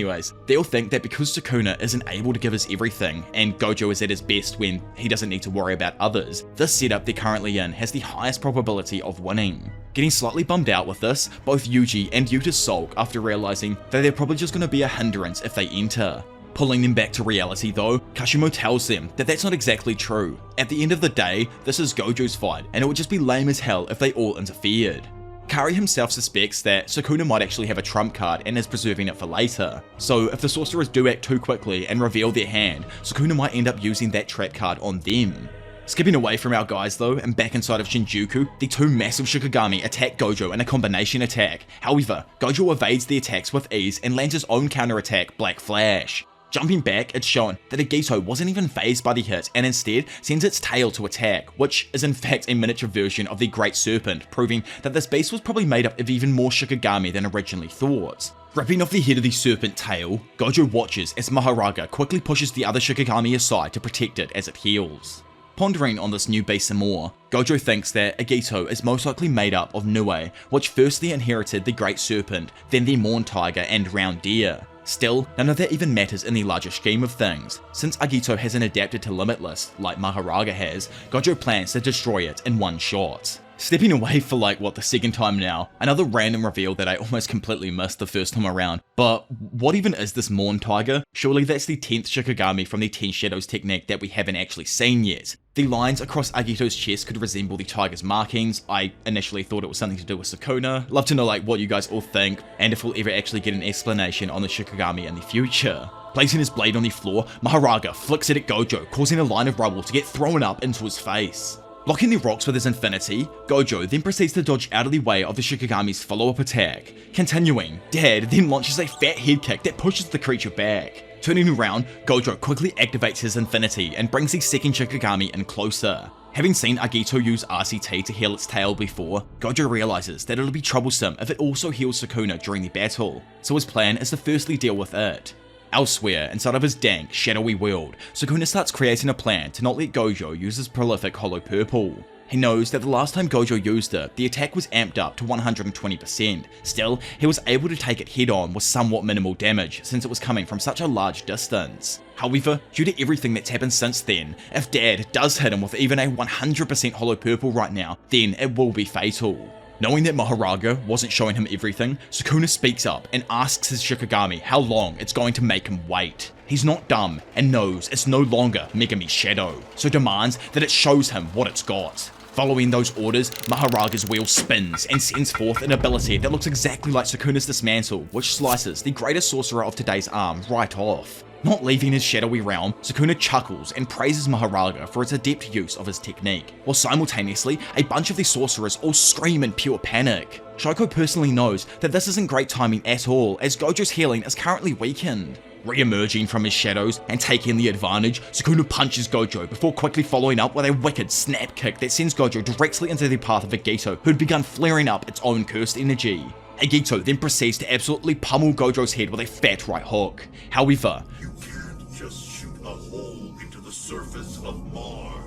Speaker 1: they all think that because Sukuna isn't able to give us everything, and Gojo is at his best when he doesn't need to worry about others, this setup they're currently in has the highest probability of winning. Getting slightly bummed out with this, both Yuji and Yuta sulk after realizing that they're probably just going to be a hindrance if they enter. Pulling them back to reality though, Kashimo tells them that that's not exactly true. At the end of the day, this is Gojo's fight, and it would just be lame as hell if they all interfered. Kari himself suspects that Sukuna might actually have a trump card and is preserving it for later. So if the sorcerers do act too quickly and reveal their hand, Sukuna might end up using that trap card on them. Skipping away from our guys though, and back inside of Shinjuku, the two massive Shikigami attack Gojo in a combination attack. However, Gojo evades the attacks with ease and lands his own counter-attack, Black Flash. Jumping back, it's shown that Agito wasn't even fazed by the hit and instead sends its tail to attack, which is in fact a miniature version of the Great Serpent, proving that this beast was probably made up of even more Shikigami than originally thought. Ripping off the head of the serpent tail, Gojo watches as Maharaga quickly pushes the other Shikigami aside to protect it as it heals. Pondering on this new beast some more, Gojo thinks that Agito is most likely made up of Nue, which firstly inherited the Great Serpent, then the Morn Tiger and Round Deer. Still, none of that even matters in the larger scheme of things. Since Agito hasn't adapted to Limitless, like Maharaga has, Gojo plans to destroy it in one shot. Stepping away for the second time now, another random reveal that I almost completely missed the first time around. But what even is this Morn Tiger? Surely that's the 10th Shikigami from the 10 Shadows technique that we haven't actually seen yet. The lines across Agito's chest could resemble the tiger's markings. I initially thought it was something to do with Sukuna. Love to know what you guys all think, and if we'll ever actually get an explanation on the Shikigami in the future. Placing his blade on the floor, Maharaga flicks it at Gojo, causing a line of rubble to get thrown up into his face. Blocking the rocks with his infinity, Gojo then proceeds to dodge out of the way of the Shikigami's follow-up attack. Continuing, Dad then launches a fat head kick that pushes the creature back. Turning around, Gojo quickly activates his infinity and brings the second Shikigami in closer. Having seen Agito use RCT to heal its tail before, Gojo realizes that it'll be troublesome if it also heals Sukuna during the battle, so his plan is to firstly deal with it. Elsewhere, inside of his dank, shadowy world, Sukuna starts creating a plan to not let Gojo use his prolific Hollow Purple. He knows that the last time Gojo used it, the attack was amped up to 120%. Still, he was able to take it head on with somewhat minimal damage since it was coming from such a large distance. However, due to everything that's happened since then, if Dad does hit him with even a 100% Hollow Purple right now, then it will be fatal. Knowing that Maharaga wasn't showing him everything, Sukuna speaks up and asks his Shikigami how long it's going to make him wait. He's not dumb and knows it's no longer Megami Shadow, so demands that it shows him what it's got. Following those orders, Maharaga's wheel spins and sends forth an ability that looks exactly like Sukuna's Dismantle, which slices the greatest sorcerer of today's arm right off. Not leaving his shadowy realm, Sukuna chuckles and praises Maharaga for its adept use of his technique, while simultaneously, a bunch of the sorcerers all scream in pure panic. Shoko personally knows that this isn't great timing at all, as Gojo's healing is currently weakened. Re-emerging from his shadows and taking the advantage, Sukuna punches Gojo before quickly following up with a wicked snap kick that sends Gojo directly into the path of Agito, who'd begun flaring up its own cursed energy. Agito then proceeds to absolutely pummel Gojo's head with a fat right hook. However,
Speaker 2: you can't just shoot a hole into the surface of Mars.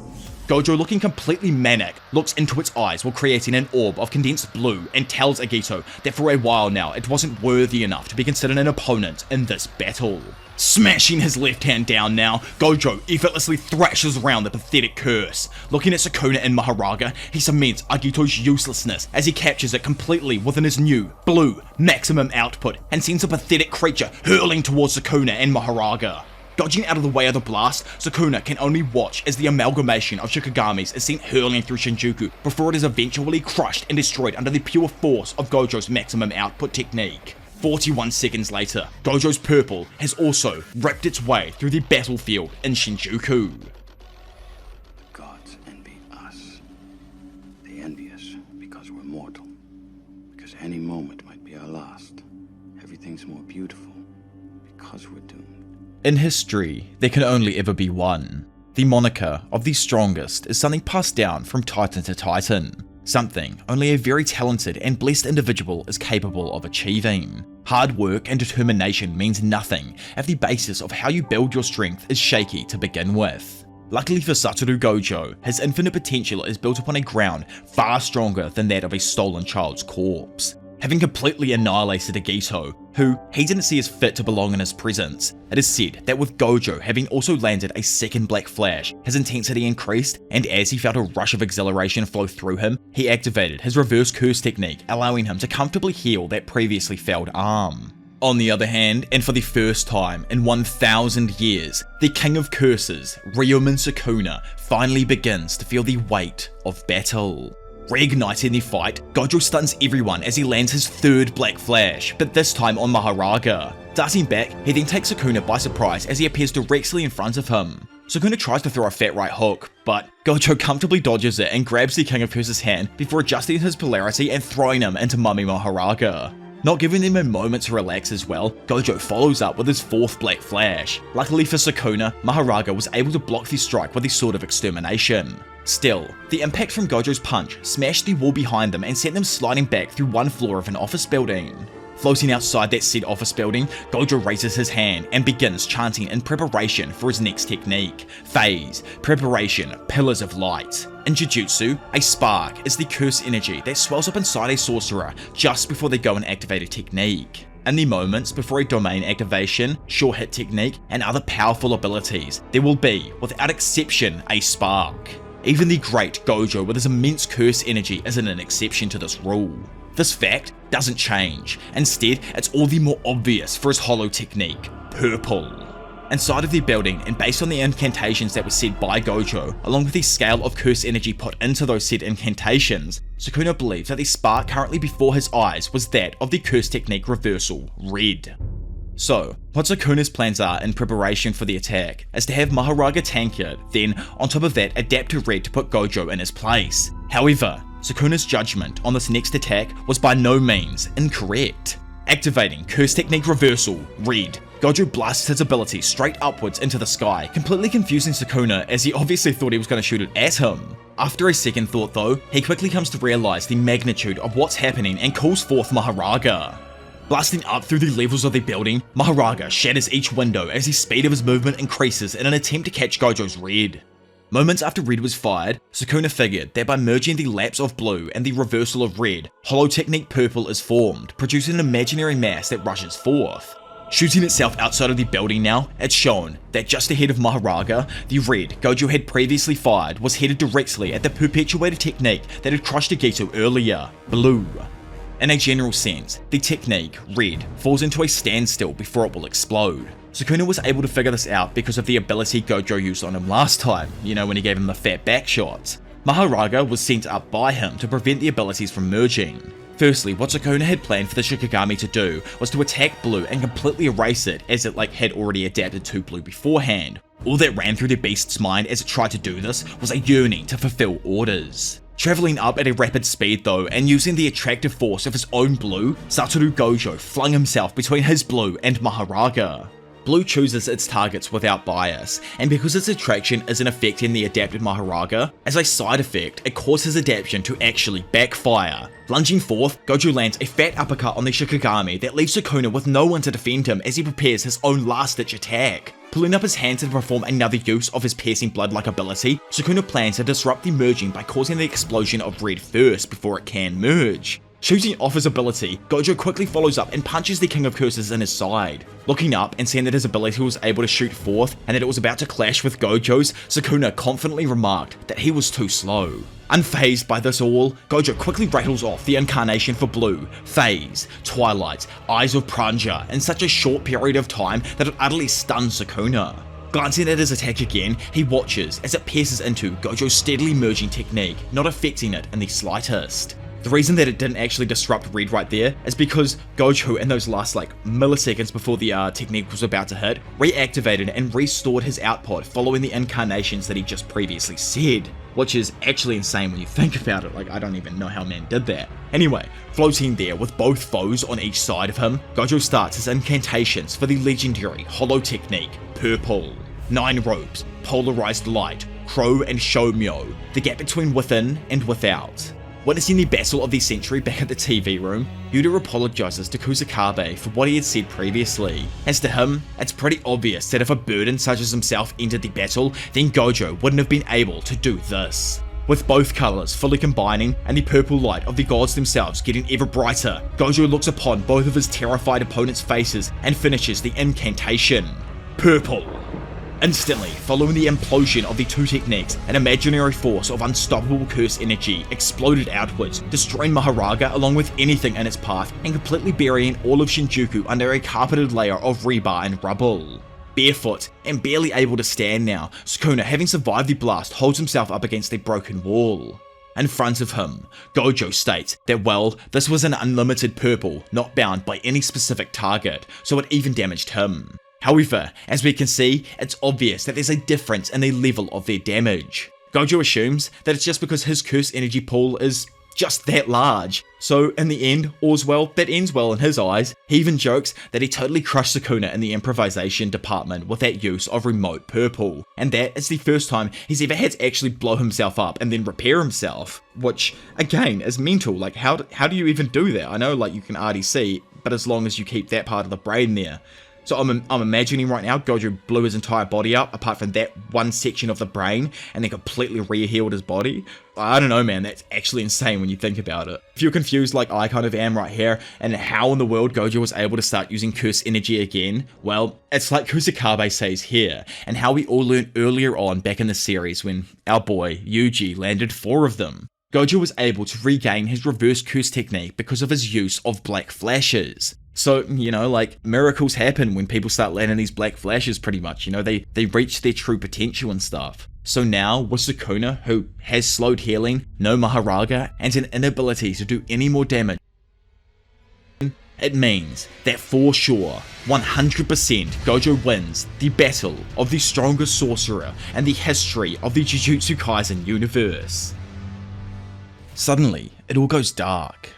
Speaker 1: Gojo, looking completely manic, looks into its eyes while creating an orb of condensed blue and tells Agito that for a while now it wasn't worthy enough to be considered an opponent in this battle. Smashing his left hand down now, Gojo effortlessly thrashes around the pathetic curse. Looking at Sukuna and Maharaga, he cements Agito's uselessness as he captures it completely within his new, blue, maximum output and sends a pathetic creature hurling towards Sukuna and Maharaga. Dodging out of the way of the blast, Sukuna can only watch as the amalgamation of Shikigamis is sent hurling through Shinjuku before it is eventually crushed and destroyed under the pure force of Gojo's maximum output technique. 41 seconds later, Gojo's purple has also ripped its way through the battlefield in Shinjuku.
Speaker 3: The gods envy us. They envy us because we're mortal. Because any moment might be our last. Everything's more beautiful because we're doomed.
Speaker 1: In history, there can only ever be one. The moniker of the strongest is something passed down from titan to titan. Something only a very talented and blessed individual is capable of achieving. Hard work and determination means nothing if the basis of how you build your strength is shaky to begin with. Luckily for Satoru Gojo, his infinite potential is built upon a ground far stronger than that of a stolen child's corpse. Having completely annihilated Agito, who he didn't see as fit to belong in his presence, it is said that with Gojo having also landed a second Black Flash, his intensity increased, and as he felt a rush of exhilaration flow through him, he activated his reverse curse technique, allowing him to comfortably heal that previously failed arm. On the other hand, and for the first time in 1,000 years, the King of Curses, Ryomen Sukuna, finally begins to feel the weight of battle. Reigniting the fight, Gojo stuns everyone as he lands his third Black Flash, but this time on Maharaga. Darting back, he then takes Sukuna by surprise as he appears directly in front of him. Sukuna tries to throw a fat right hook, but Gojo comfortably dodges it and grabs the King of Curses' hand before adjusting his polarity and throwing him into Mummy Maharaga. Not giving them a moment to relax as well, Gojo follows up with his fourth Black Flash. Luckily for Sukuna, Maharaga was able to block the strike with the Sword of Extermination. Still, the impact from Gojo's punch smashed the wall behind them and sent them sliding back through one floor of an office building. Floating outside that said office building, Gojo raises his hand and begins chanting in preparation for his next technique. Phase, preparation, pillars of light. In Jujutsu, a spark is the curse energy that swells up inside a sorcerer just before they go and activate a technique. In the moments before a domain activation, sure hit technique, and other powerful abilities, there will be, without exception, a spark. Even the great Gojo with his immense curse energy isn't an exception to this rule. This fact doesn't change, instead it's all the more obvious for his hollow technique, purple. Inside of the building, and based on the incantations that were said by Gojo, along with the scale of curse energy put into those said incantations, Sukuna believes that the spark currently before his eyes was that of the curse technique reversal, red. So, what Sukuna's plans are in preparation for the attack is to have Maharaga tank it, then on top of that adapt to red to put Gojo in his place. However, Sukuna's judgment on this next attack was by no means incorrect. Activating Curse Technique Reversal, red, Gojo blasts his ability straight upwards into the sky, completely confusing Sukuna as he obviously thought he was going to shoot it at him. After a second thought though, he quickly comes to realize the magnitude of what's happening and calls forth Maharaga. Blasting up through the levels of the building, Maharaga shatters each window as the speed of his movement increases in an attempt to catch Gojo's red. Moments after red was fired, Sukuna figured that by merging the lapse of blue and the reversal of red, hollow technique purple is formed, producing an imaginary mass that rushes forth. Shooting itself outside of the building now, it's shown that just ahead of Maharaga, the red Gojo had previously fired was headed directly at the perpetuated technique that had crushed Agito earlier, blue. In a general sense, the technique, red, falls into a standstill before it will explode. Sukuna was able to figure this out because of the ability Gojo used on him last time, when he gave him the fat back shots. Maharaga was sent up by him to prevent the abilities from merging. Firstly, what Sukuna had planned for the Shikigami to do was to attack blue and completely erase it as it had already adapted to blue beforehand. All that ran through the beast's mind as it tried to do this was a yearning to fulfill orders. Travelling up at a rapid speed though, and using the attractive force of his own blue, Satoru Gojo flung himself between his blue and Maharaga. Blue chooses its targets without bias, and because its attraction isn't affecting the adapted Maharaga, as a side effect, it causes his adaptation to actually backfire. Lunging forth, Gojo lands a fat uppercut on the Shikigami that leaves Sukuna with no one to defend him as he prepares his own last-ditch attack. Pulling up his hand to perform another use of his piercing blood-like ability, Sukuna plans to disrupt the merging by causing the explosion of red first before it can merge. Shooting off his ability, Gojo quickly follows up and punches the King of Curses in his side. Looking up and seeing that his ability was able to shoot forth and that it was about to clash with Gojo's, Sukuna confidently remarked that he was too slow. Unfazed by this all, Gojo quickly rattles off the incarnation for blue, phase, twilight, eyes of Pranja in such a short period of time that it utterly stuns Sukuna. Glancing at his attack again, he watches as it pierces into Gojo's steadily merging technique, not affecting it in the slightest. The reason that it didn't actually disrupt Red right there is because Gojo, in those last milliseconds before the technique was about to hit, reactivated and restored his output following the incarnations that he just previously said. Which is actually insane when you think about it, I don't even know how man did that. Anyway, floating there with both foes on each side of him, Gojo starts his incantations for the legendary Hollow technique, Purple. 9 ropes, polarized light, Crow and Shomyo, the gap between within and without. Witnessing the battle of the century back at the TV room, Yuta apologizes to Kusakabe for what he had said previously. As to him, it's pretty obvious that if a burden such as himself entered the battle, then Gojo wouldn't have been able to do this. With both colours fully combining and the purple light of the gods themselves getting ever brighter, Gojo looks upon both of his terrified opponents' faces and finishes the incantation. Purple. Instantly, following the implosion of the two techniques, an imaginary force of unstoppable curse energy exploded outwards, destroying Maharaga along with anything in its path and completely burying all of Shinjuku under a carpeted layer of rebar and rubble. Barefoot and barely able to stand now, Sukuna, having survived the blast, holds himself up against a broken wall. In front of him, Gojo states that this was an unlimited purple, not bound by any specific target, so it even damaged him. However, as we can see, it's obvious that there's a difference in the level of their damage. Gojo assumes that it's just because his curse energy pool is just that large. So in the end, all's well that ends well in his eyes. He even jokes that he totally crushed Sukuna in the improvisation department with that use of remote purple, and that is the first time he's ever had to actually blow himself up and then repair himself, which again is mental. How do you even do that? I know you can RDC, but as long as you keep that part of the brain there. So I'm imagining right now Gojo blew his entire body up apart from that one section of the brain and then completely re-healed his body. I don't know, man, that's actually insane when you think about it. If you're confused like I kind of am right here and how in the world Gojo was able to start using curse energy again, well, it's like Kusakabe says here, and how we all learned earlier on back in the series when our boy Yuji landed 4 of them. Gojo was able to regain his reverse curse technique because of his use of black flashes. So, miracles happen when people start landing these black flashes pretty much, they reach their true potential and stuff. So now, with Sukuna, who has slowed healing, no Maharaga, and an inability to do any more damage, it means that for sure, 100% Gojo wins the battle of the strongest sorcerer in the history of the Jujutsu Kaisen universe. Suddenly, it all goes dark.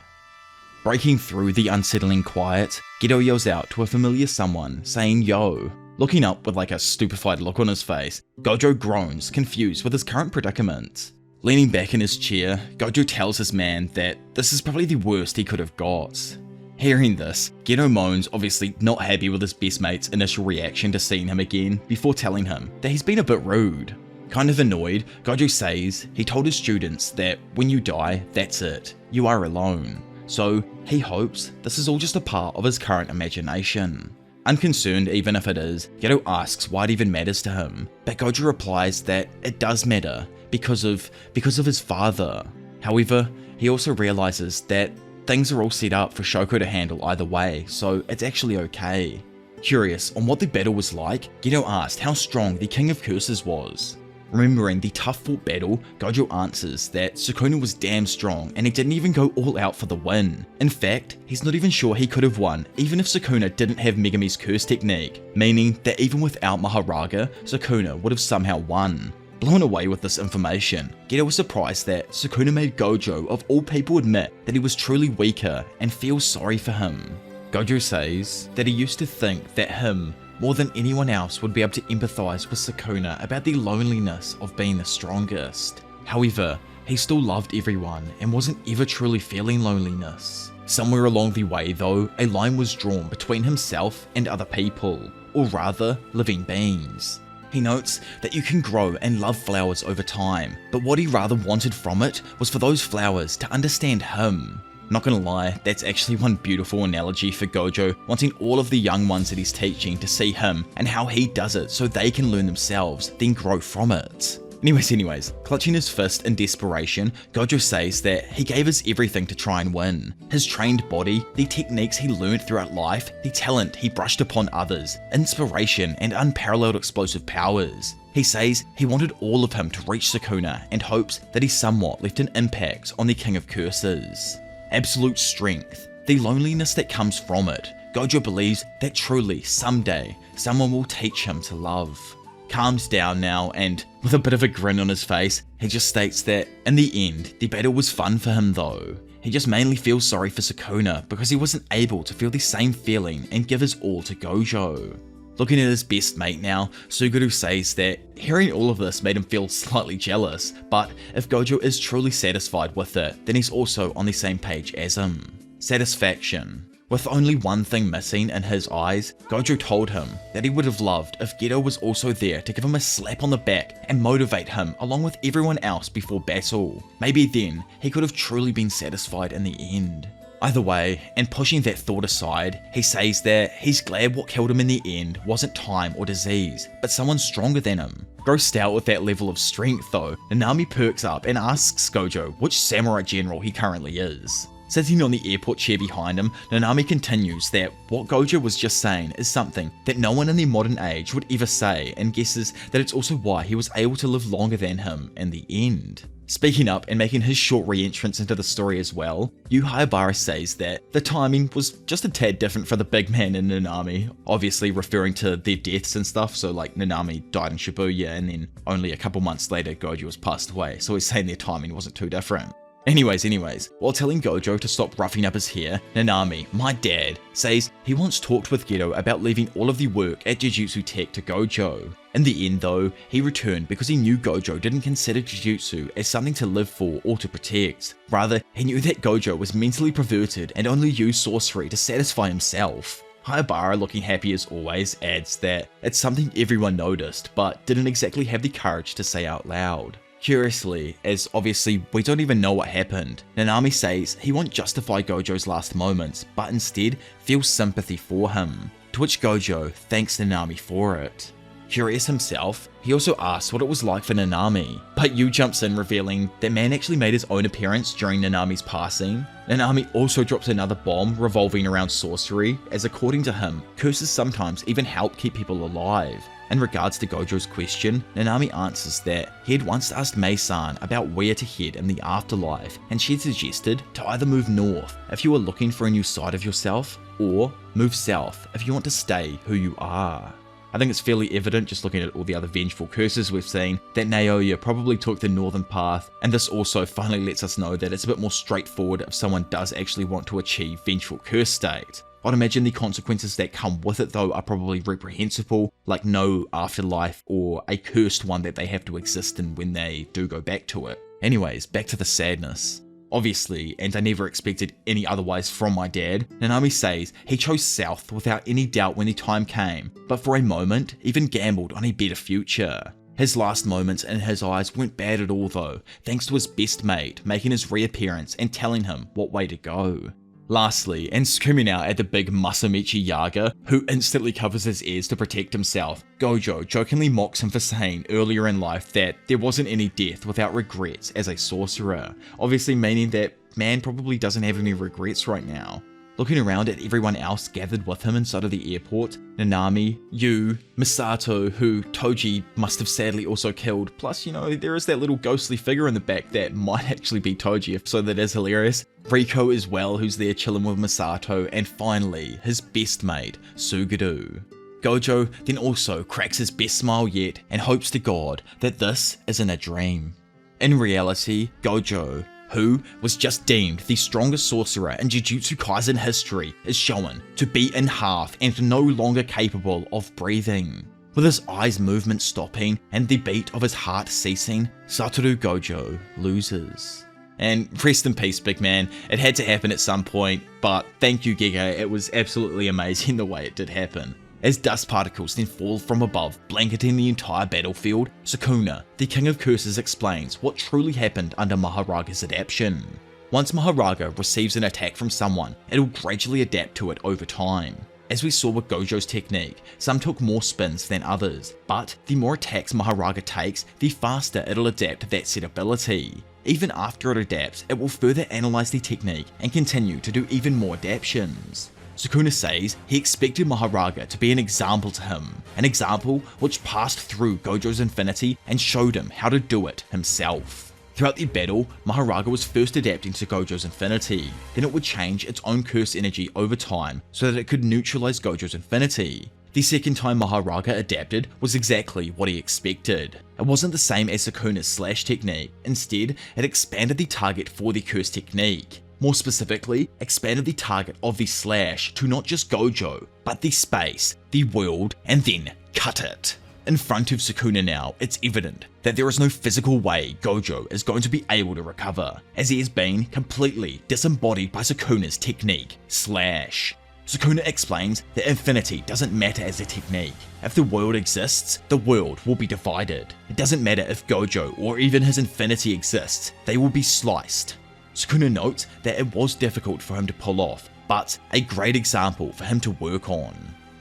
Speaker 1: Breaking through the unsettling quiet, Gedo yells out to a familiar someone, saying yo. Looking up with a stupefied look on his face, Gojo groans, confused with his current predicament. Leaning back in his chair, Gojo tells his man that this is probably the worst he could have got. Hearing this, Gedo moans, obviously not happy with his best mate's initial reaction to seeing him again, before telling him that he's been a bit rude. Kind of annoyed, Gojo says he told his students that when you die, that's it, you are alone. So he hopes this is all just a part of his current imagination. Unconcerned even if it is, Gedo asks why it even matters to him, but Gojo replies that it does matter because of his father. However, he also realizes that things are all set up for Shoko to handle either way, so it's actually okay. Curious on what the battle was like, Gedo asked how strong the King of Curses was. Remembering the tough fought battle, Gojo answers that Sukuna was damn strong and he didn't even go all out for the win. In fact, he's not even sure he could have won even if Sukuna didn't have Megami's curse technique, meaning that even without Maharaga, Sukuna would have somehow won. Blown away with this information, Gedo was surprised that Sukuna made Gojo of all people admit that he was truly weaker and feels sorry for him. Gojo says that he used to think that him, more than anyone else, would be able to empathize with Sukuna about the loneliness of being the strongest. However, he still loved everyone and wasn't ever truly feeling loneliness. Somewhere along the way though, a line was drawn between himself and other people, or rather, living beings. He notes that you can grow and love flowers over time, but what he rather wanted from it was for those flowers to understand him. Not gonna lie, that's actually one beautiful analogy for Gojo wanting all of the young ones that he's teaching to see him and how he does it so they can learn themselves, then grow from it. Anyways, clutching his fist in desperation, Gojo says that he gave his everything to try and win. His trained body, the techniques he learned throughout life, the talent he brushed upon others, inspiration and unparalleled explosive powers. He says he wanted all of him to reach Sukuna and hopes that he somewhat left an impact on the King of Curses. Absolute strength, the loneliness that comes from it. Gojo believes that truly, someday, someone will teach him to love. Calms down now, and with a bit of a grin on his face, he just states that in the end, the battle was fun for him though. He just mainly feels sorry for Sukuna because he wasn't able to feel the same feeling and give his all to Gojo. Looking at his best mate now, Suguru says that hearing all of this made him feel slightly jealous, but if Gojo is truly satisfied with it, then he's also on the same page as him. Satisfaction. With only one thing missing in his eyes, Gojo told him that he would have loved if Geto was also there to give him a slap on the back and motivate him along with everyone else before battle. Maybe then he could have truly been satisfied in the end. Either way, and pushing that thought aside, he says that he's glad what killed him in the end wasn't time or disease, but someone stronger than him. Grossed out with that level of strength though, Nanami perks up and asks Gojo which samurai general he currently is. Sitting on the airport chair behind him, Nanami continues that what Gojo was just saying is something that no one in the modern age would ever say, and guesses that it's also why he was able to live longer than him in the end. Speaking up and making his short re-entrance into the story as well, Yu Hayabara says that the timing was just a tad different for the big man and Nanami, obviously referring to their deaths and stuff, so like Nanami died in Shibuya and then only a couple months later Gojo was passed away, so he's saying their timing wasn't too different. Anyways, while telling Gojo to stop roughing up his hair, Nanami, my dad, says he once talked with Geto about leaving all of the work at Jujutsu Tech to Gojo. In the end though, he returned because he knew Gojo didn't consider Jujutsu as something to live for or to protect. Rather, he knew that Gojo was mentally perverted and only used sorcery to satisfy himself. Hayabara, looking happy as always, adds that it's something everyone noticed, but didn't exactly have the courage to say out loud. Curiously, as obviously we don't even know what happened, Nanami says he won't justify Gojo's last moments, but instead feels sympathy for him, to which Gojo thanks Nanami for it. Curious himself, he also asks what it was like for Nanami, but Yu jumps in revealing that man actually made his own appearance during Nanami's passing. Nanami also drops another bomb revolving around sorcery, as according to him, curses sometimes even help keep people alive. In regards to Gojo's question, Nanami answers that he had once asked Mei-san about where to head in the afterlife, and she had suggested to either move north if you were looking for a new side of yourself, or move south if you want to stay who you are. I think it's fairly evident just looking at all the other vengeful curses we've seen that Naoya probably took the northern path, and this also finally lets us know that it's a bit more straightforward if someone does actually want to achieve vengeful curse state. I'd imagine the consequences that come with it though are probably reprehensible, like no afterlife or a cursed one that they have to exist in when they do go back to it. Anyways, back to the sadness. Obviously, and I never expected any otherwise from my dad, Nanami says he chose south without any doubt when the time came, but for a moment even gambled on a better future. His last moments in his eyes weren't bad at all though, thanks to his best mate making his reappearance and telling him what way to go. Lastly, and screaming out at the big Masamichi Yaga, who instantly covers his ears to protect himself, Gojo jokingly mocks him for saying earlier in life that there wasn't any death without regrets as a sorcerer, obviously meaning that man probably doesn't have any regrets right now. Looking around at everyone else gathered with him inside of the airport, Nanami, Yu, Misato, who Toji must have sadly also killed, plus there is that little ghostly figure in the back that might actually be Toji, so that is hilarious. Riko as well, who's there chilling with Misato, and finally, his best mate, Suguru. Gojo then also cracks his best smile yet and hopes to God that this isn't a dream. In reality, Gojo, who was just deemed the strongest sorcerer in Jujutsu Kaisen history, is shown to be in half and no longer capable of breathing. With his eyes' movement stopping and the beat of his heart ceasing, Satoru Gojo loses. And rest in peace, big man. It had to happen at some point, but thank you, Giga. It was absolutely amazing the way it did happen. As dust particles then fall from above, blanketing the entire battlefield, Sukuna, the King of Curses, explains what truly happened under Maharaga's adaptation. Once Maharaga receives an attack from someone, it'll gradually adapt to it over time. As we saw with Gojo's technique, some took more spins than others, but the more attacks Maharaga takes, the faster it'll adapt to that set ability. Even after it adapts, it will further analyze the technique and continue to do even more adaptions. Sukuna says he expected Mahoraga to be an example to him, an example which passed through Gojo's infinity and showed him how to do it himself. Throughout the battle, Mahoraga was first adapting to Gojo's infinity, then it would change its own curse energy over time so that it could neutralize Gojo's infinity. The second time Mahoraga adapted was exactly what he expected. It wasn't the same as Sukuna's slash technique, instead it expanded the target for the curse technique. More specifically, expanded the target of the slash to not just Gojo, but the space, the world, and then cut it. In front of Sukuna now, it's evident that there is no physical way Gojo is going to be able to recover, as he has been completely disembodied by Sukuna's technique, slash. Sukuna explains that infinity doesn't matter as a technique. If the world exists, the world will be divided. It doesn't matter if Gojo or even his infinity exists, they will be sliced. Sukuna notes that it was difficult for him to pull off, but a great example for him to work on.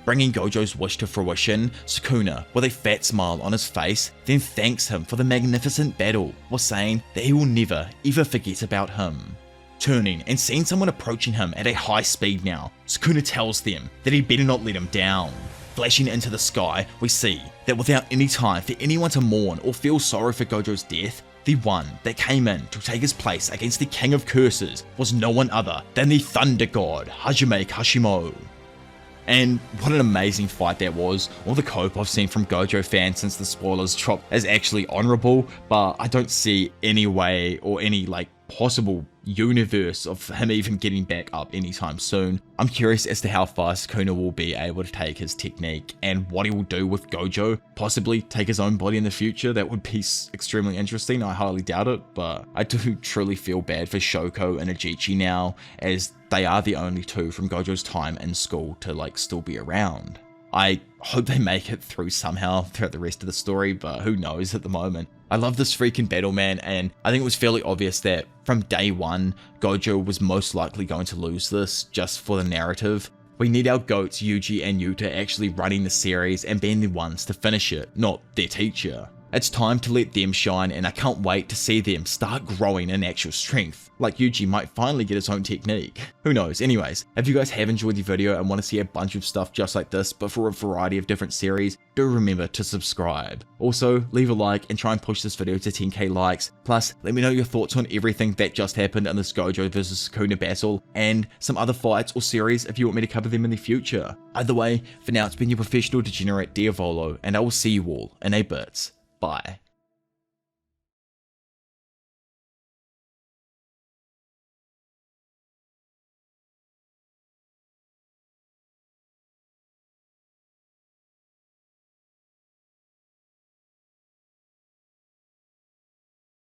Speaker 1: Bringing Gojo's wish to fruition, Sukuna, with a fat smile on his face, then thanks him for the magnificent battle, while saying that he will never ever forget about him. Turning and seeing someone approaching him at a high speed now, Sukuna tells them that he better not let him down. Flashing into the sky, we see that without any time for anyone to mourn or feel sorry for Gojo's death, the one that came in to take his place against the King of Curses was no one other than the Thunder God, Hajime Kashimo. And what an amazing fight that was. All the cope I've seen from Gojo fans since the spoilers dropped is actually honourable, but I don't see any way or any possible universe of him even getting back up anytime soon. I'm curious as to how far Sukuna will be able to take his technique and what he will do with Gojo, possibly take his own body in the future. That would be extremely interesting. I highly doubt it, but I do truly feel bad for Shoko and Ajichi now, as they are the only two from Gojo's time in school to still be around. I hope they make it through somehow throughout the rest of the story, but who knows at the moment. I love this freaking battle, man, and I think it was fairly obvious that from day one, Gojo was most likely going to lose this just for the narrative. We need our GOATs Yuji and Yuta actually running the series and being the ones to finish it, not their teacher. It's time to let them shine, and I can't wait to see them start growing in actual strength. Like Yuji might finally get his own technique. Who knows? Anyways, if you guys have enjoyed the video and want to see a bunch of stuff just like this, but for a variety of different series, do remember to subscribe. Also, leave a like and try and push this video to 10k likes. Plus, let me know your thoughts on everything that just happened in this Gojo vs Sukuna battle, and some other fights or series if you want me to cover them in the future. Either way, for now it's been your professional degenerate Diavolo, and I will see you all in a bit. Bye.